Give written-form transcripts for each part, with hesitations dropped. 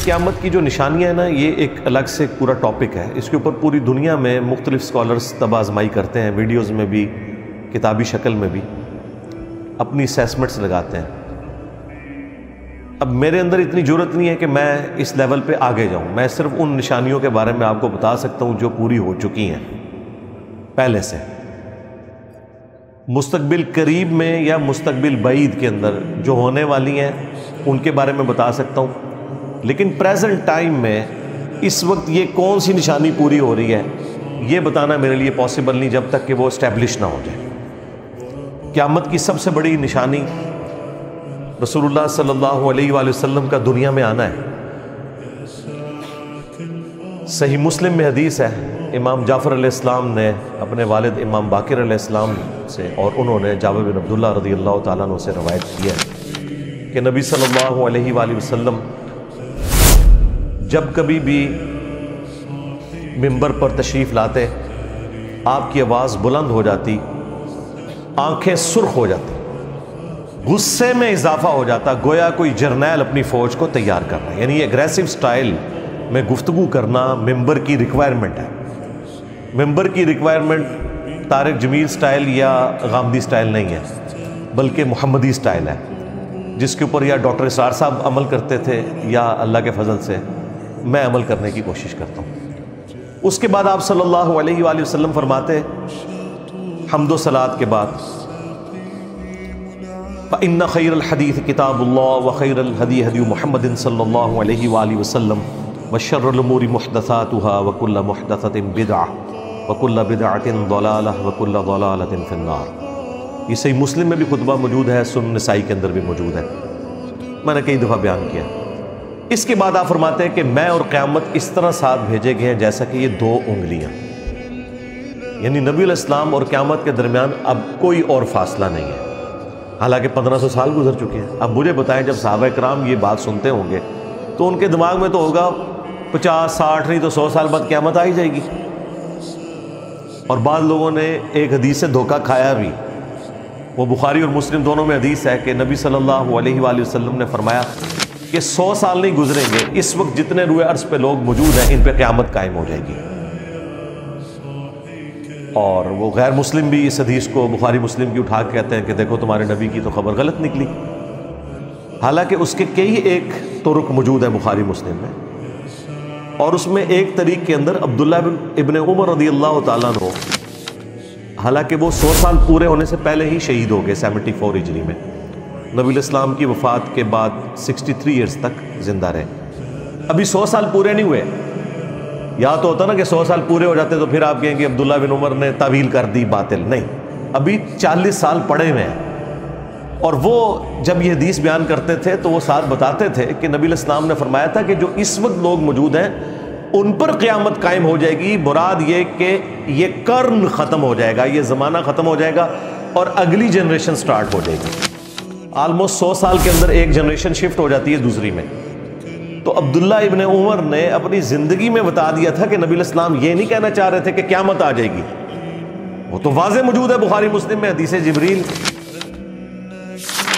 قیامت کی جو نشانیاں ہیں نا، یہ ایک الگ سے پورا ٹاپک ہے۔ اس کے اوپر پوری دنیا میں مختلف اسکالرز طب آزمائی کرتے ہیں، ویڈیوز میں بھی، کتابی شکل میں بھی اپنی اسیسمنٹس لگاتے ہیں۔ اب میرے اندر اتنی جرأت نہیں ہے کہ میں اس لیول پہ آگے جاؤں۔ میں صرف ان نشانیوں کے بارے میں آپ کو بتا سکتا ہوں جو پوری ہو چکی ہیں پہلے سے۔ مستقبل قریب میں یا مستقبل بعید کے اندر جو ہونے والی ہیں ان کے بارے میں بتا سکتا ہوں، لیکن پریزنٹ ٹائم میں اس وقت یہ کون سی نشانی پوری ہو رہی ہے یہ بتانا میرے لیے پاسبل نہیں جب تک کہ وہ اسٹیبلش نہ ہو جائے۔ قیامت کی سب سے بڑی نشانی رسول اللہ صلی اللہ علیہ وآلہ وسلم کا دنیا میں آنا ہے۔ صحیح مسلم میں حدیث ہے، امام جعفر علیہ السلام نے اپنے والد امام باقر علیہ السلام سے، اور انہوں نے جابر بن عبداللہ رضی اللہ تعالیٰ عنہ سے روایت کی ہے کہ نبی صلی اللہ علیہ وآلہ وسلم جب کبھی بھی منبر پر تشریف لاتے آپ کی آواز بلند ہو جاتی، آنکھیں سرخ ہو جاتی، غصے میں اضافہ ہو جاتا، گویا کوئی جرنیل اپنی فوج کو تیار کر رہا ہے۔ یعنی ایگریسو سٹائل میں گفتگو کرنا ممبر کی ریکوائرمنٹ ہے۔ ممبر کی ریکوائرمنٹ طارق جمیل سٹائل یا غامدی سٹائل نہیں ہے، بلکہ محمدی سٹائل ہے، جس کے اوپر یا ڈاکٹر اسرار صاحب عمل کرتے تھے یا اللہ کے فضل سے میں عمل کرنے کی کوشش کرتا ہوں۔ اس کے بعد آپ صلی اللہ علیہ وآلہ وسلم فرماتے حمد و صلوات کے بعد، فَإِنَّ خَيْرَ الْحَدِيثِ كِتَابُ اللَّهِ وَخَيْرَ الْهَدِيِ هَدْيُ مُحَمَّدٍ صلی اللہ علیہ وآلہ وسلم وَشَرُّ الْأُمُورِ مُحْدَثَاتُهَا وَكُلَّ مُحْدَثَةٍ بِدْعَةٌ وَكُلَّ بِدْعَةٍ ضَلَالَةٌ وَكُلَّ ضَلَالَةٍ فِي النَّارِ۔ یہ صحیح مسلم میں بھی خطبہ موجود ہے، سنن نسائی کے اندر بھی موجود ہے، میں نے کئی دفعہ بیان کیا۔ اس کے بعد آپ فرماتے ہیں کہ میں اور قیامت اس طرح ساتھ بھیجے گئے ہیں جیسا کہ یہ دو انگلیاں، یعنی نبی علیہ السلام اور قیامت کے درمیان اب کوئی اور فاصلہ نہیں ہے، حالانکہ 1500 سال گزر چکے ہیں۔ اب مجھے بتائیں، جب صحابہ کرام یہ بات سنتے ہوں گے تو ان کے دماغ میں تو ہوگا 50 60 نہیں تو 100 سال بعد قیامت آ ہی جائے گی۔ اور بعض لوگوں نے ایک حدیث سے دھوکہ کھایا بھی، وہ بخاری اور مسلم دونوں میں حدیث ہے کہ نبی صلی اللہ علیہ وآلہ وسلم نے فرمایا کہ 100 سال نہیں گزریں گے، اس وقت جتنے روئے عرض پہ لوگ موجود ہیں ان پہ قیامت قائم ہو جائے گی۔ اور وہ غیر مسلم بھی اس حدیث کو بخاری مسلم کی اٹھا کے کہتے ہیں کہ دیکھو تمہارے نبی کی تو خبر غلط نکلی، حالانکہ اس کے کئی ایک طرق موجود ہیں بخاری مسلم میں، اور اس میں ایک طریق کے اندر عبداللہ ابن عمر رضی اللہ تعالیٰ عنہ، حالانکہ وہ 100 سال پورے ہونے سے پہلے ہی شہید ہو گئے 74 ہجری میں، نبی علیہ السلام کی وفات کے بعد 63 ایئرز تک زندہ رہے، ابھی 100 سال پورے نہیں ہوئے۔ یا تو ہوتا نا کہ 100 سال پورے ہو جاتے تو پھر آپ کہیں گے عبداللہ بن عمر نے تعویل کر دی، باطل نہیں، ابھی 40 سال پڑے ہوئے ہیں۔ اور وہ جب یہ حدیث بیان کرتے تھے تو وہ ساتھ بتاتے تھے کہ نبی علیہ السلام نے فرمایا تھا کہ جو اس وقت لوگ موجود ہیں ان پر قیامت قائم ہو جائے گی، مراد یہ کہ یہ قرن ختم ہو جائے گا، یہ زمانہ ختم ہو جائے گا اور اگلی جنریشن سٹارٹ ہو جائے گی۔ آلموسٹ 100 سال کے اندر ایک جنریشن شفٹ ہو جاتی ہے دوسری میں۔ تو عبداللہ ابن عمر نے اپنی زندگی میں بتا دیا تھا کہ نبی علیہ السلام یہ نہیں کہنا چاہ رہے تھے کہ قیامت آ جائے گی، وہ تو واضح موجود ہے بخاری مسلم میں حدیث جبریل،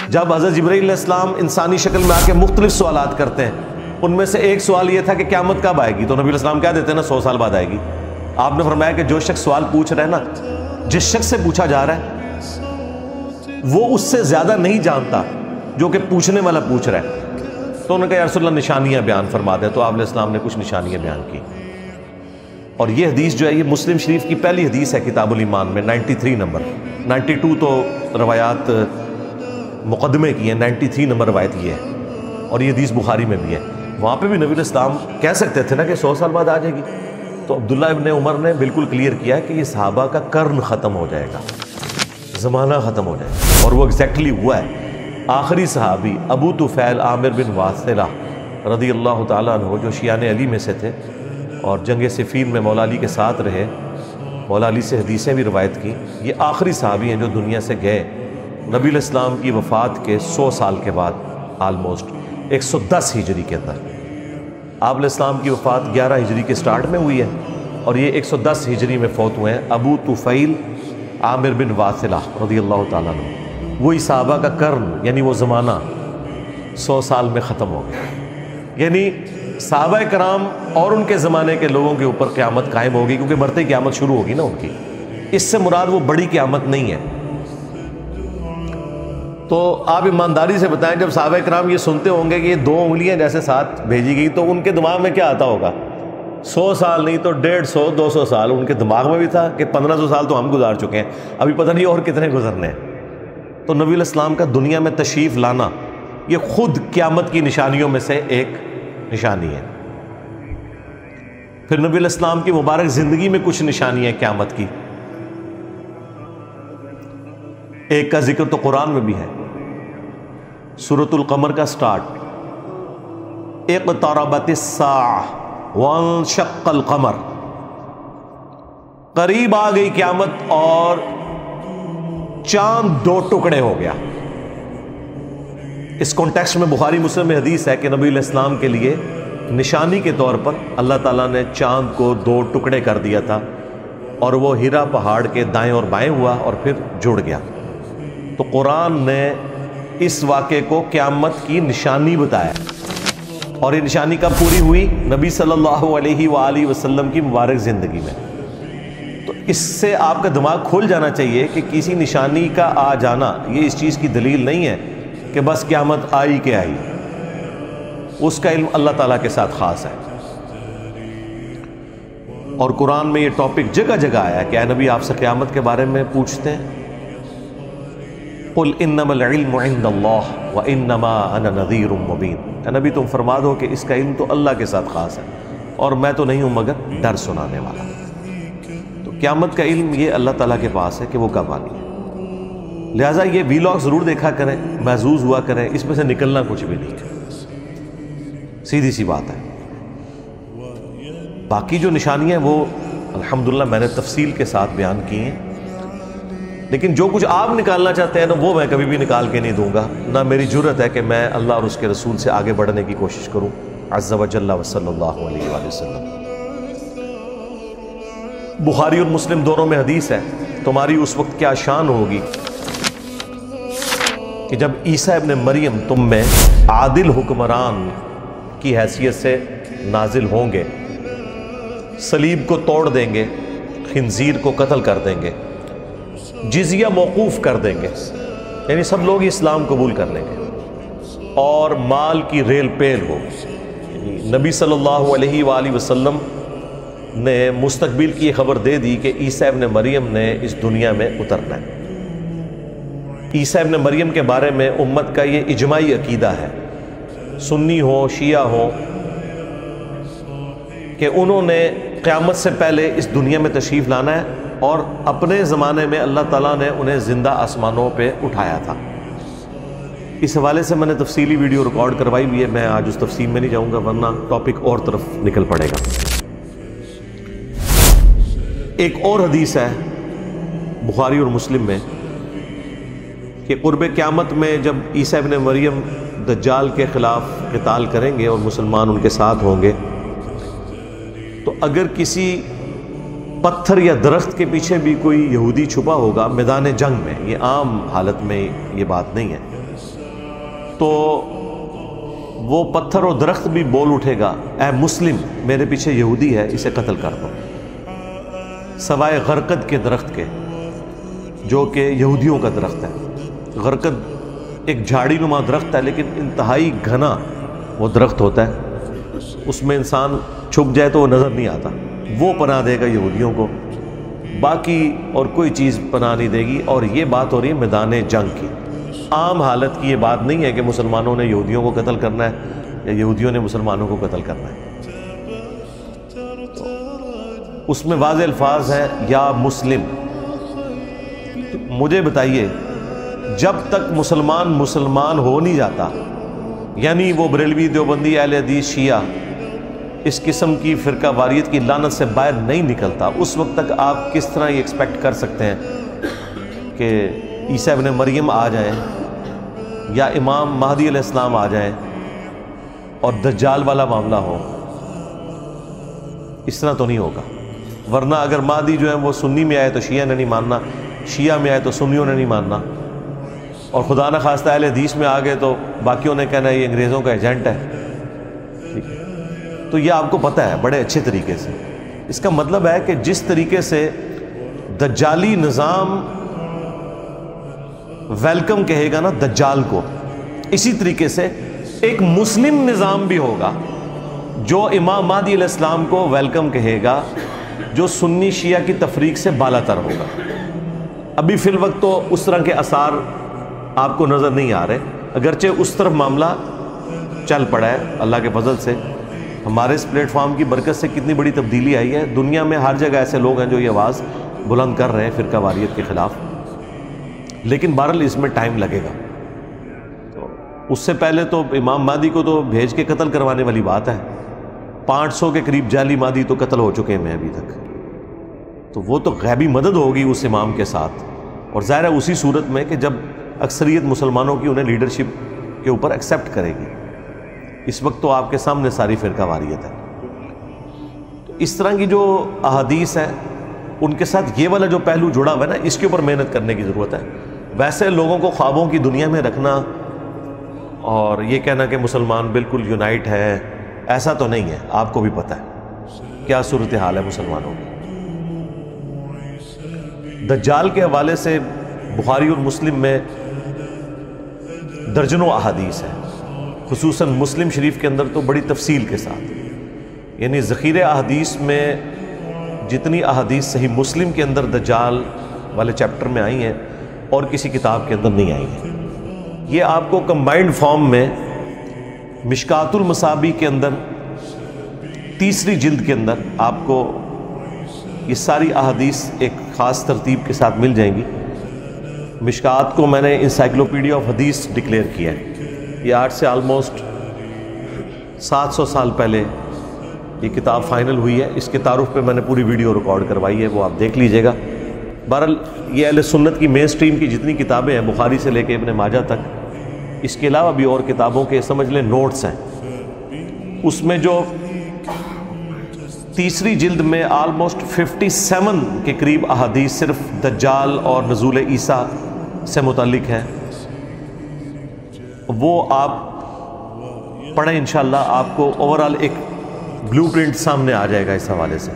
جب حضرت جبرائیل علیہ السلام انسانی شکل میں آ کے مختلف سوالات کرتے ہیں، ان میں سے ایک سوال یہ تھا کہ قیامت کب آئے گی، تو نبی علیہ السلام کہہ دیتے ہیں نا 100 سال بعد آئے گی۔ آپ نے فرمایا کہ جو شخص سوال پوچھ رہا ہے نا، جس شخص سے پوچھا جا رہا ہے وہ اس سے زیادہ نہیں جانتا جو کہ پوچھنے والا پوچھ رہا ہے۔ تو انہوں نے کہا یا رسول اللہ نشانیاں بیان فرما دیں، تو آپ علیہ السلام نے کچھ نشانیاں بیان کی، اور یہ حدیث جو ہے یہ مسلم شریف کی پہلی حدیث ہے کتاب الایمان میں، 93 نمبر، 92 تو روایات مقدمے کی ہیں، 93 نمبر روایت یہ ہے، اور یہ حدیث بخاری میں بھی ہے۔ وہاں پہ بھی نبی علیہ السلام کہہ سکتے تھے نا کہ 100 سال بعد آ جائے گی، تو عبداللہ ابن عمر نے بالکل کلیئر کیا کہ یہ صحابہ کا قرن ختم ہو جائے گا، زمانہ ختم ہو جائے گا، اور وہ ایگزیکٹلی ہوا ہے۔ آخری صحابی ابو طفیل عامر بن واثلہ رضی اللہ تعالیٰ عنہ جو شیعان علی میں سے تھے اور جنگ صفین میں مولا علی کے ساتھ رہے، مولا علی سے حدیثیں بھی روایت کی، یہ آخری صحابی ہیں جو دنیا سے گئے نبی علیہ السلام کی وفات کے 100 سال کے بعد، آلموسٹ 110 ہجری کے اندر۔ آپ علیہ السلام کی وفات 11 ہجری کے سٹارٹ میں ہوئی ہے، اور یہ 110 ہجری میں فوت ہوئے ہیں ابو طفیل عامر بن واثلہ رضی اللہ تعالیٰ عنہ۔ وہی صحابہ کا قرن یعنی وہ زمانہ 100 سال میں ختم ہو گیا. یعنی صحابہ کرام اور ان کے زمانے کے لوگوں کے اوپر قیامت قائم ہوگی، کیونکہ مرتے قیامت شروع ہوگی نا ان کی. اس سے مراد وہ بڑی قیامت نہیں ہے. تو آپ ایمانداری سے بتائیں، جب صحابہ کرام یہ سنتے ہوں گے کہ یہ 2 انگلیاں جیسے ساتھ بھیجی گئی، تو ان کے دماغ میں کیا آتا ہوگا؟ 100 سال نہیں تو 150 200 سال ان کے دماغ میں بھی تھا کہ 1500 سال تو ہم گزار چکے ہیں، ابھی پتہ نہیں اور کتنے گزرنے ہیں. تو نبی علیہ السلام کا دنیا میں تشریف لانا یہ خود قیامت کی نشانیوں میں سے ایک نشانی ہے. پھر نبی علیہ السلام کی مبارک زندگی میں کچھ نشانیاں قیامت کی. ایک کا ذکر تو قرآن میں بھی ہے، سورۃ القمر کا سٹارٹ، اقتربت الساعہ وانشق القمر، قریب آ گئی قیامت اور چاند 2 ٹکڑے ہو گیا. اس کانٹیکسٹ میں بخاری مسلم میں حدیث ہے کہ نبی علیہ السلام کے لیے نشانی کے طور پر اللہ تعالیٰ نے چاند کو 2 ٹکڑے کر دیا تھا، اور وہ ہیرا پہاڑ کے دائیں اور بائیں ہوا اور پھر جڑ گیا. تو قرآن نے اس واقعے کو قیامت کی نشانی بتایا، اور یہ نشانی کب پوری ہوئی؟ نبی صلی اللہ علیہ وآلہ وسلم کی مبارک زندگی میں. تو اس سے آپ کا دماغ کھل جانا چاہیے کہ کسی نشانی کا آ جانا یہ اس چیز کی دلیل نہیں ہے کہ بس قیامت آئی کہ آئی. اس کا علم اللہ تعالیٰ کے ساتھ خاص ہے. اور قرآن میں یہ ٹاپک جگہ جگہ آیا کہ اے نبی آپ سے قیامت کے بارے میں پوچھتے ہیں، قل انما العلم عند اللہ وانما انا نذیر مبین. اے نبی تم فرما دو کہ اس کا علم تو اللہ کے ساتھ خاص ہے اور میں تو نہیں ہوں مگر ڈر سنانے والا. تو قیامت کا علم یہ اللہ تعالیٰ کے پاس ہے کہ وہ کب آنی ہے. لہٰذا یہ ویلاگ ضرور دیکھا کریں، محظوظ ہوا کریں، اس میں سے نکلنا کچھ بھی نہیں ہے، سیدھی سی بات ہے. باقی جو نشانیاں ہیں وہ الحمدللہ میں نے تفصیل کے ساتھ بیان کی ہیں، لیکن جو کچھ آپ نکالنا چاہتے ہیں نا وہ میں کبھی بھی نکال کے نہیں دوں گا. نہ میری جرت ہے کہ میں اللہ اور اس کے رسول سے آگے بڑھنے کی کوشش کروں عز و جل و صلی اللہ علیہ وآلہ وسلم. بخاری اور مسلم دونوں میں حدیث ہے، تمہاری اس وقت کیا شان ہوگی کہ جب عیسیٰ ابن مریم تم میں عادل حکمران کی حیثیت سے نازل ہوں گے، صلیب کو توڑ دیں گے، خنزیر کو قتل کر دیں گے، جزیہ موقوف کر دیں گے، یعنی سب لوگ اسلام قبول کر لیں گے، اور مال کی ریل پیل ہو. نبی صلی اللہ علیہ وآلہ وسلم نے مستقبل کی یہ خبر دے دی کہ عیسیٰ ابن مریم نے اس دنیا میں اترنا ہے. عیسیٰ ابن مریم کے بارے میں امت کا یہ اجماعی عقیدہ ہے، سنی ہو شیعہ ہو، کہ انہوں نے قیامت سے پہلے اس دنیا میں تشریف لانا ہے، اور اپنے زمانے میں اللہ تعالیٰ نے انہیں زندہ آسمانوں پہ اٹھایا تھا. اس حوالے سے میں نے تفصیلی ویڈیو ریکارڈ کروائی ہوئی ہے، میں آج اس تفصیل میں نہیں جاؤں گا ورنہ ٹاپک اور طرف نکل پڑے گا. ایک اور حدیث ہے بخاری اور مسلم میں کہ قرب قیامت میں جب عیسیٰ ابن مریم دجال کے خلاف قتال کریں گے اور مسلمان ان کے ساتھ ہوں گے، تو اگر کسی پتھر یا درخت کے پیچھے بھی کوئی یہودی چھپا ہوگا میدان جنگ میں، یہ عام حالت میں یہ بات نہیں ہے، تو وہ پتھر اور درخت بھی بول اٹھے گا اے مسلم میرے پیچھے یہودی ہے، اسے قتل کر دو، سوائے غرقد کے درخت کے جو کہ یہودیوں کا درخت ہے. غرقد ایک جھاڑی نما درخت ہے لیکن انتہائی گھنا وہ درخت ہوتا ہے، اس میں انسان چھپ جائے تو وہ نظر نہیں آتا، وہ پناہ دے گا یہودیوں کو، باقی اور کوئی چیز پناہ نہیں دے گی. اور یہ بات ہو رہی ہے میدان جنگ کی، عام حالت کی یہ بات نہیں ہے کہ مسلمانوں نے یہودیوں کو قتل کرنا ہے یا یہودیوں نے مسلمانوں کو قتل کرنا ہے. اس میں واضح الفاظ ہیں یا مسلم. مجھے بتائیے جب تک مسلمان ہو نہیں جاتا، یعنی وہ بریلوی دیوبندی اہل حدیث شیعہ اس قسم کی فرقہ واریت کی لعنت سے باہر نہیں نکلتا، اس وقت تک آپ کس طرح یہ ایکسپیکٹ کر سکتے ہیں کہ عیسیٰ ابن مریم آ جائیں یا امام مہدی علیہ السلام آ جائیں اور دجال والا معاملہ ہو؟ اس طرح تو نہیں ہوگا. ورنہ اگر مہدی جو ہے وہ سنی میں آئے تو شیعہ نے نہیں ماننا، شیعہ میں آئے تو سنیوں نے نہیں ماننا. اور خدا نہ خواستہ اہل حدیث میں آ گئے تو باقیوں نے کہنا ہے یہ انگریزوں کا ایجنٹ ہے. ٹھیک ہے, تو یہ آپ کو پتہ ہے بڑے اچھے طریقے سے. اس کا مطلب ہے کہ جس طریقے سے دجالی نظام ویلکم کہے گا نا دجال کو, اسی طریقے سے ایک مسلم نظام بھی ہوگا جو امام مہدی علیہ السلام کو ویلکم کہے گا, جو سنی شیعہ کی تفریق سے بالا تر ہوگا. ابھی فی الوقت تو اس طرح کے آثار آپ کو نظر نہیں آ رہے, اگرچہ اس طرف معاملہ چل پڑا ہے اللہ کے فضل سے. ہمارے اس پلیٹ فارم کی برکت سے کتنی بڑی تبدیلی آئی ہے. دنیا میں ہر جگہ ایسے لوگ ہیں جو یہ آواز بلند کر رہے ہیں فرقہ واریت کے خلاف, لیکن بہرحال اس میں ٹائم لگے گا. تو اس سے پہلے تو امام مہدی کو تو بھیج کے قتل کروانے والی بات ہے. 500 کے قریب جعلی مہدی تو قتل ہو چکے ہیں ابھی تک. تو وہ تو غیبی مدد ہوگی اس امام کے ساتھ, اور ظاہر ہے اسی صورت میں کہ جب اکثریت مسلمانوں کی انہیں لیڈرشپ کے اوپر ایکسیپٹ کرے گی. اس وقت تو آپ کے سامنے ساری فرقہ واریت ہے. تو اس طرح کی جو احادیث ہیں ان کے ساتھ یہ والا جو پہلو جڑا ہوا ہے نا, اس کے اوپر محنت کرنے کی ضرورت ہے. ویسے لوگوں کو خوابوں کی دنیا میں رکھنا اور یہ کہنا کہ مسلمان بالکل یونائٹ ہے, ایسا تو نہیں ہے. آپ کو بھی پتہ ہے کیا صورتحال ہے مسلمانوں کی. دجال کے حوالے سے بخاری اور مسلم میں درجنوں احادیث ہیں, خصوصاً مسلم شریف کے اندر تو بڑی تفصیل کے ساتھ. یعنی ذخیرہ احادیث میں جتنی احادیث صحیح مسلم کے اندر دجال والے چیپٹر میں آئی ہیں اور کسی کتاب کے اندر نہیں آئی ہیں. یہ آپ کو کمبائنڈ فارم میں مشکات المصابیح کے اندر تیسری جلد کے اندر آپ کو یہ ساری احادیث ایک خاص ترتیب کے ساتھ مل جائیں گی. مشکات کو میں نے انسائکلوپیڈیا آف حدیث ڈکلیئر کیا ہے. یہ آج سے آلموسٹ 700 سال پہلے یہ کتاب فائنل ہوئی ہے. اس کے تعارف پہ میں نے پوری ویڈیو ریکارڈ کروائی ہے, وہ آپ دیکھ لیجئے گا. بہرحال یہ اہل سنت کی مین سٹریم کی جتنی کتابیں ہیں بخاری سے لے کے ابن ماجہ تک, اس کے علاوہ بھی اور کتابوں کے سمجھ لیں نوٹس ہیں. اس میں جو تیسری جلد میں آلموسٹ 57 کے قریب احادیث صرف دجال اور نزول عیسیٰ سے متعلق ہیں, وہ آپ پڑھیں انشاءاللہ. آپ کو اوورال ایک بلو پرنٹ سامنے آ جائے گا اس حوالے سے.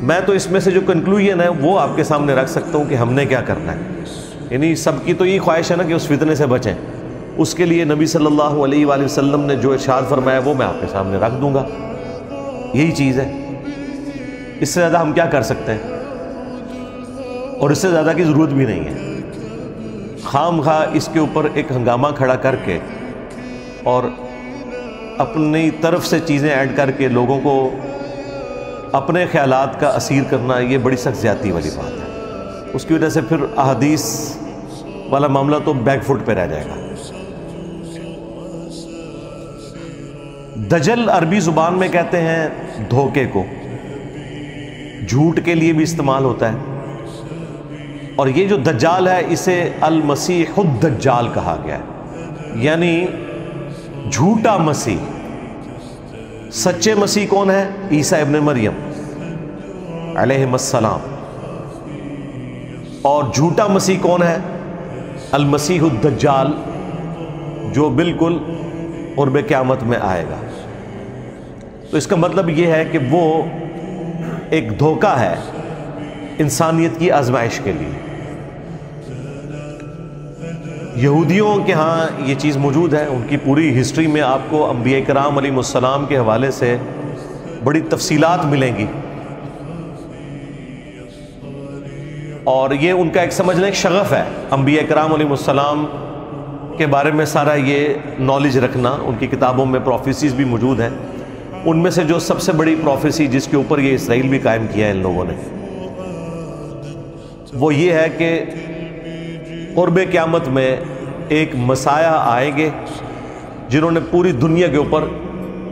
میں تو اس میں سے جو کنکلوژن ہے وہ آپ کے سامنے رکھ سکتا ہوں کہ ہم نے کیا کرنا ہے. یعنی سب کی تو یہ خواہش ہے نا کہ اس فتنے سے بچیں. اس کے لیے نبی صلی اللہ علیہ وآلہ وسلم نے جو ارشاد فرمایا وہ میں آپ کے سامنے رکھ دوں گا. یہی چیز ہے. اس سے زیادہ ہم کیا کر سکتے ہیں, اور اس سے زیادہ کی ضرورت بھی نہیں ہے. خام خواہ اس کے اوپر ایک ہنگامہ کھڑا کر کے اور اپنی طرف سے چیزیں ایڈ کر کے لوگوں کو اپنے خیالات کا اسیر کرنا, یہ بڑی سخت زیادتی والی بات ہے. اس کی وجہ سے پھر احادیث والا معاملہ تو بیک فٹ پہ رہ جائے گا. دجل عربی زبان میں کہتے ہیں دھوکے کو, جھوٹ کے لیے بھی استعمال ہوتا ہے. اور یہ جو دجال ہے اسے المسیح الدجال کہا گیا ہے, یعنی جھوٹا مسیح. سچے مسیح کون ہے؟ عیسیٰ ابن مریم علیہ السلام. اور جھوٹا مسیح کون ہے؟ المسیح الدجال, جو بالکل قرب قیامت میں آئے گا. تو اس کا مطلب یہ ہے کہ وہ ایک دھوکہ ہے انسانیت کی آزمائش کے لیے. یہودیوں کے ہاں یہ چیز موجود ہے. ان کی پوری ہسٹری میں آپ کو انبیاء کرام علیہ السلام کے حوالے سے بڑی تفصیلات ملیں گی, اور یہ ان کا ایک سمجھ لیں شغف ہے انبیاء کرام علیہ السلام کے بارے میں سارا یہ نالج رکھنا. ان کی کتابوں میں پروفیسیز بھی موجود ہیں. ان میں سے جو سب سے بڑی پروفیسی جس کے اوپر یہ اسرائیل بھی قائم کیا ہے ان لوگوں نے, وہ یہ ہے کہ قرب قیامت میں ایک مسیح آئیں گے جنہوں نے پوری دنیا کے اوپر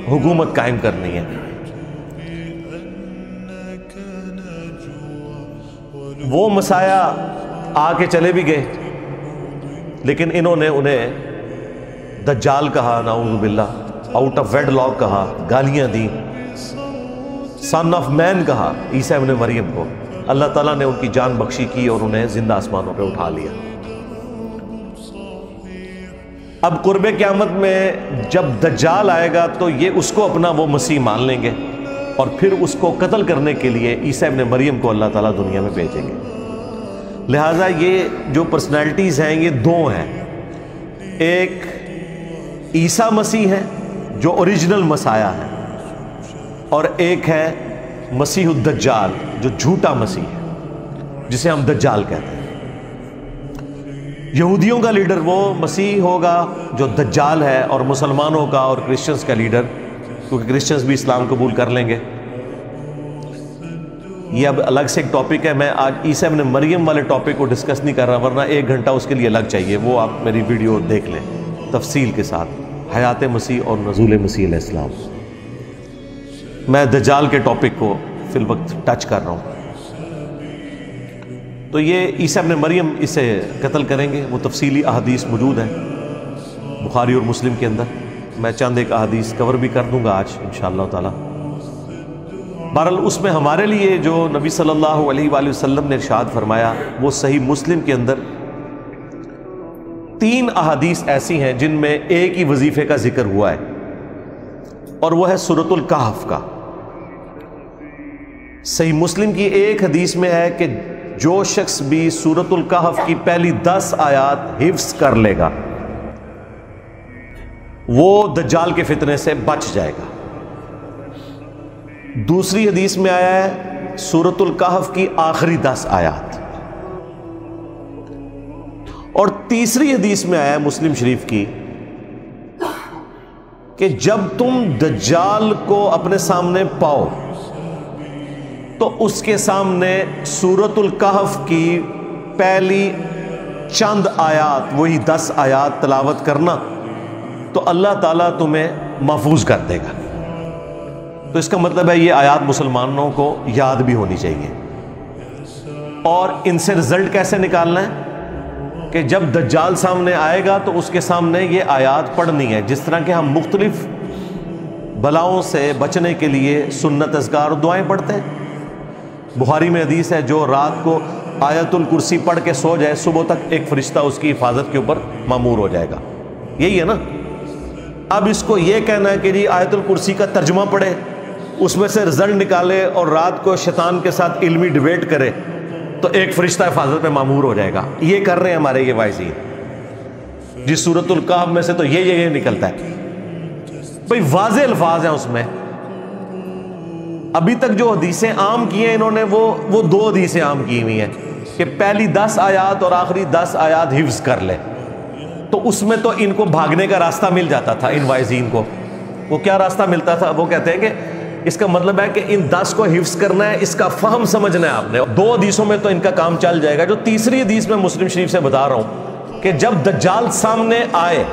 حکومت قائم کرنی ہے. وہ مسیح آ کے چلے بھی گئے, لیکن انہوں نے انہیں دجال کہا, نعوذ باللہ, آؤٹ آف ویڈ لاک کہا, گالیاں دیں, سن آف مین کہا عیسیٰ ابن مریم کو. اللہ تعالیٰ نے ان کی جان بخشی کی اور انہیں زندہ آسمانوں پہ اٹھا لیا. اب قرب قیامت میں جب دجال آئے گا تو یہ اس کو اپنا وہ مسیح مان لیں گے اور پھر اس کو قتل کرنے کے لیے عیسیٰ ابن مریم کو اللہ تعالیٰ دنیا میں بھیجیں گے۔ لہٰذا یہ جو پرسنالٹیز ہیں یہ دو ہیں، ایک عیسیٰ مسیح ہے جو اوریجنل مسیح ہے، اور ایک ہے مسیح الدجال جو جھوٹا مسیح ہے، جسے ہم دجال کہتے ہیں۔ یہودیوں کا لیڈر وہ مسیح ہوگا جو دجال ہے، اور مسلمانوں کا اور کرسچنز کا لیڈر، کیونکہ کرسچنز بھی اسلام قبول کر لیں گے۔ یہ اب الگ سے ایک ٹاپک ہے، میں آج عیسیٰ ابن مریم والے ٹاپک کو ڈسکس نہیں کر رہا، ورنہ 1 گھنٹہ اس کے لیے الگ چاہیے، وہ آپ میری ویڈیو دیکھ لیں تفصیل کے ساتھ، حیات مسیح اور نزول مسیح علیہ السلام۔ میں دجال کے ٹاپک کو فی الوقت ٹچ کر رہا ہوں۔ تو یہ عیسیٰ ابن مریم اسے قتل کریں گے، وہ تفصیلی احادیث موجود ہیں بخاری اور مسلم کے اندر، میں چند ایک احادیث کور بھی کر دوں گا آج انشاءاللہ تعالی۔ بہرحال اس میں ہمارے لیے جو نبی صلی اللہ علیہ وآلہ وسلم نے ارشاد فرمایا، وہ صحیح مسلم کے اندر 3 احادیث ایسی ہیں جن میں ایک ہی وظیفے کا ذکر ہوا ہے، اور وہ ہے سورۃ الکہف کا۔ صحیح مسلم کی ایک حدیث میں ہے کہ جو شخص بھی سورۃ الکہف کی پہلی 10 آیات حفظ کر لے گا وہ دجال کے فتنے سے بچ جائے گا۔ دوسری حدیث میں آیا ہے سورۃ الکہف کی آخری 10 آیات، اور تیسری حدیث میں آیا ہے مسلم شریف کی کہ جب تم دجال کو اپنے سامنے پاؤ تو اس کے سامنے سورۃ الکہف کی پہلی چند آیات، وہی 10 آیات تلاوت کرنا، تو اللہ تعالیٰ تمہیں محفوظ کر دے گا۔ تو اس کا مطلب ہے یہ آیات مسلمانوں کو یاد بھی ہونی چاہیے، اور ان سے رزلٹ کیسے نکالنا ہے کہ جب دجال سامنے آئے گا تو اس کے سامنے یہ آیات پڑھنی ہے، جس طرح کہ ہم مختلف بلاؤں سے بچنے کے لیے سنت اذکار اور دعائیں پڑھتے ہیں۔ بخاری میں حدیث ہے جو رات کو آیت الکرسی پڑھ کے سو جائے، صبح تک ایک فرشتہ اس کی حفاظت کے اوپر مامور ہو جائے گا، یہی ہے نا۔ اب اس کو یہ کہنا ہے کہ جی آیت الکرسی کا ترجمہ پڑھے، اس میں سے رزلٹ نکالے اور رات کو شیطان کے ساتھ علمی ڈیبیٹ کرے تو ایک فرشتہ حفاظت میں مامور ہو جائے گا۔ یہ کر رہے ہیں ہمارے یہ واعظین، جس سورۃ الکہف میں سے تو یہ نکلتا ہے بھئی، واضح الفاظ ہیں اس میں۔ ابھی تک جو حدیثیں عام کی ہیں انہوں نے وہ 2 حدیثیں عام کی ہوئی ہیں کہ پہلی 10 آیات اور آخری 10 آیات حفظ کر لے، تو اس میں تو ان کو بھاگنے کا راستہ مل جاتا تھا۔ ان واعظین کو وہ کیا راستہ ملتا تھا؟ وہ کہتے ہیں کہ اس کا مطلب ہے کہ ان 10 کو حفظ کرنا ہے، اس کا فہم سمجھنا ہے آپ نے، 2 حدیثوں میں تو ان کا کام چل جائے گا۔ جو تیسری حدیث میں مسلم شریف سے بتا رہا ہوں کہ جب دجال سامنے آئے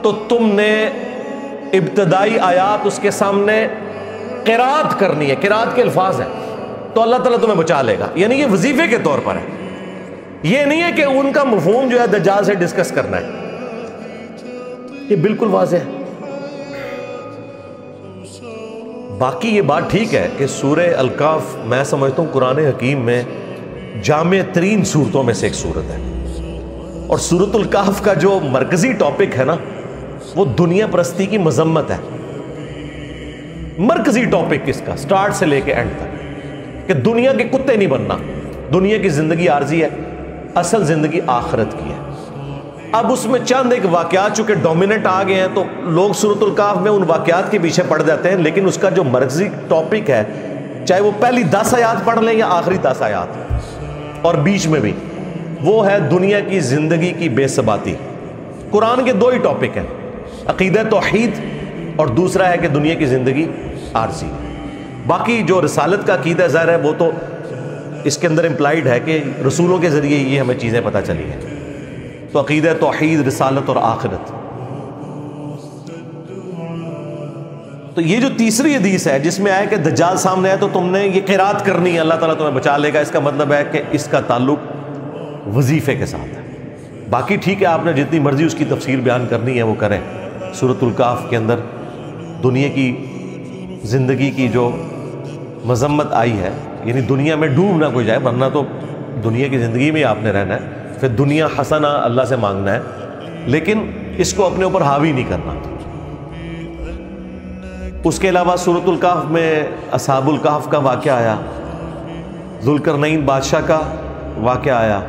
تو تم نے ابتدائی آیات اس کے سامنے قرات کرنی ہے، قرات کے الفاظ ہیں، تو اللہ تعالیٰ تمہیں بچا لے گا۔ یعنی یہ وظیفے کے طور پر ہے، یہ نہیں ہے کہ ان کا مفہوم جو ہے دجال سے ڈسکس کرنا ہے، یہ بالکل واضح ہے۔ باقی یہ بات ٹھیک ہے کہ سورہ الکہف میں سمجھتا ہوں قرآن حکیم میں جامع ترین صورتوں میں سے ایک صورت ہے، اور سورۃ الکہف کا جو مرکزی ٹاپک ہے نا وہ دنیا پرستی کی مذمت ہے۔ مرکزی ٹاپک اس کا سٹارٹ سے لے کے اینڈ تک کہ دنیا کے کتے نہیں بننا، دنیا کی زندگی عارضی ہے، اصل زندگی آخرت کی ہے۔ اب اس میں چند ایک واقعات چونکہ ڈومیننٹ آ گئے ہیں تو لوگ سورۃ الکہف میں ان واقعات کے پیچھے پڑ جاتے ہیں، لیکن اس کا جو مرکزی ٹاپک ہے، چاہے وہ پہلی 10 آیات پڑھ لیں یا آخری 10 آیات اور بیچ میں بھی، وہ ہے دنیا کی زندگی کی بے ثباتی۔ قرآن کے 2 ہی ٹاپک ہیں، عقیدہ توحید اور دوسرا ہے کہ دنیا کی زندگی عارضی۔ باقی جو رسالت کا عقیدہ ظاہر ہے وہ تو اس کے اندر امپلائیڈ ہے کہ رسولوں کے ذریعے یہ ہمیں چیزیں پتہ چلی ہیں، تو عقیدہ توحید، رسالت اور آخرت۔ تو یہ جو تیسری حدیث ہے جس میں آیا کہ دجال سامنے آئے تو تم نے یہ قرات کرنی ہے، اللہ تعالیٰ تمہیں بچا لے گا، اس کا مطلب ہے کہ اس کا تعلق وظیفے کے ساتھ ہے۔ باقی ٹھیک ہے، آپ نے جتنی مرضی اس کی تفصیل بیان کرنی ہے وہ کریں۔ سورۃ الکہف کے اندر دنیا کی زندگی کی جو مذمت آئی ہے، یعنی دنیا میں ڈوب نہ کوئی جائے، ورنہ تو دنیا کی زندگی میں آپ نے رہنا ہے، پھر دنیا حسنہ اللہ سے مانگنا ہے، لیکن اس کو اپنے اوپر حاوی نہیں کرنا۔ اس کے علاوہ سورۃ الکہف میں اصحاب الکہف کا واقعہ آیا، ذوالقرنین بادشاہ کا واقعہ آیا،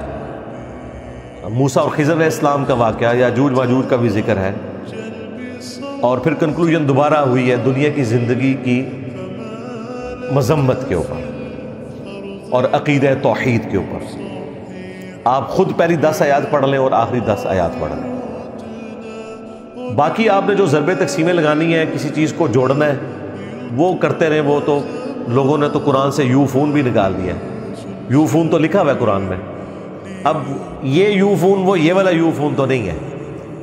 موسیٰ اور خضر علیہ السلام کا واقعہ، یاجوج ماجوج کا بھی ذکر ہے، اور پھر کنکلوژن دوبارہ ہوئی ہے دنیا کی زندگی کی مذمت کے اوپر اور عقیدہ توحید کے اوپر۔ آپ خود پہلی 10 آیات پڑھ لیں اور آخری 10 آیات پڑھ لیں۔ باقی آپ نے جو ضرب تقسیمیں لگانی ہیں، کسی چیز کو جوڑنا ہے، وہ کرتے رہیں۔ وہ تو لوگوں نے تو قرآن سے یوفون بھی نکال دیا ہے، یوفون تو لکھا ہوا ہے قرآن میں، اب یہ یوفون وہ یہ والا یوفون تو نہیں ہے۔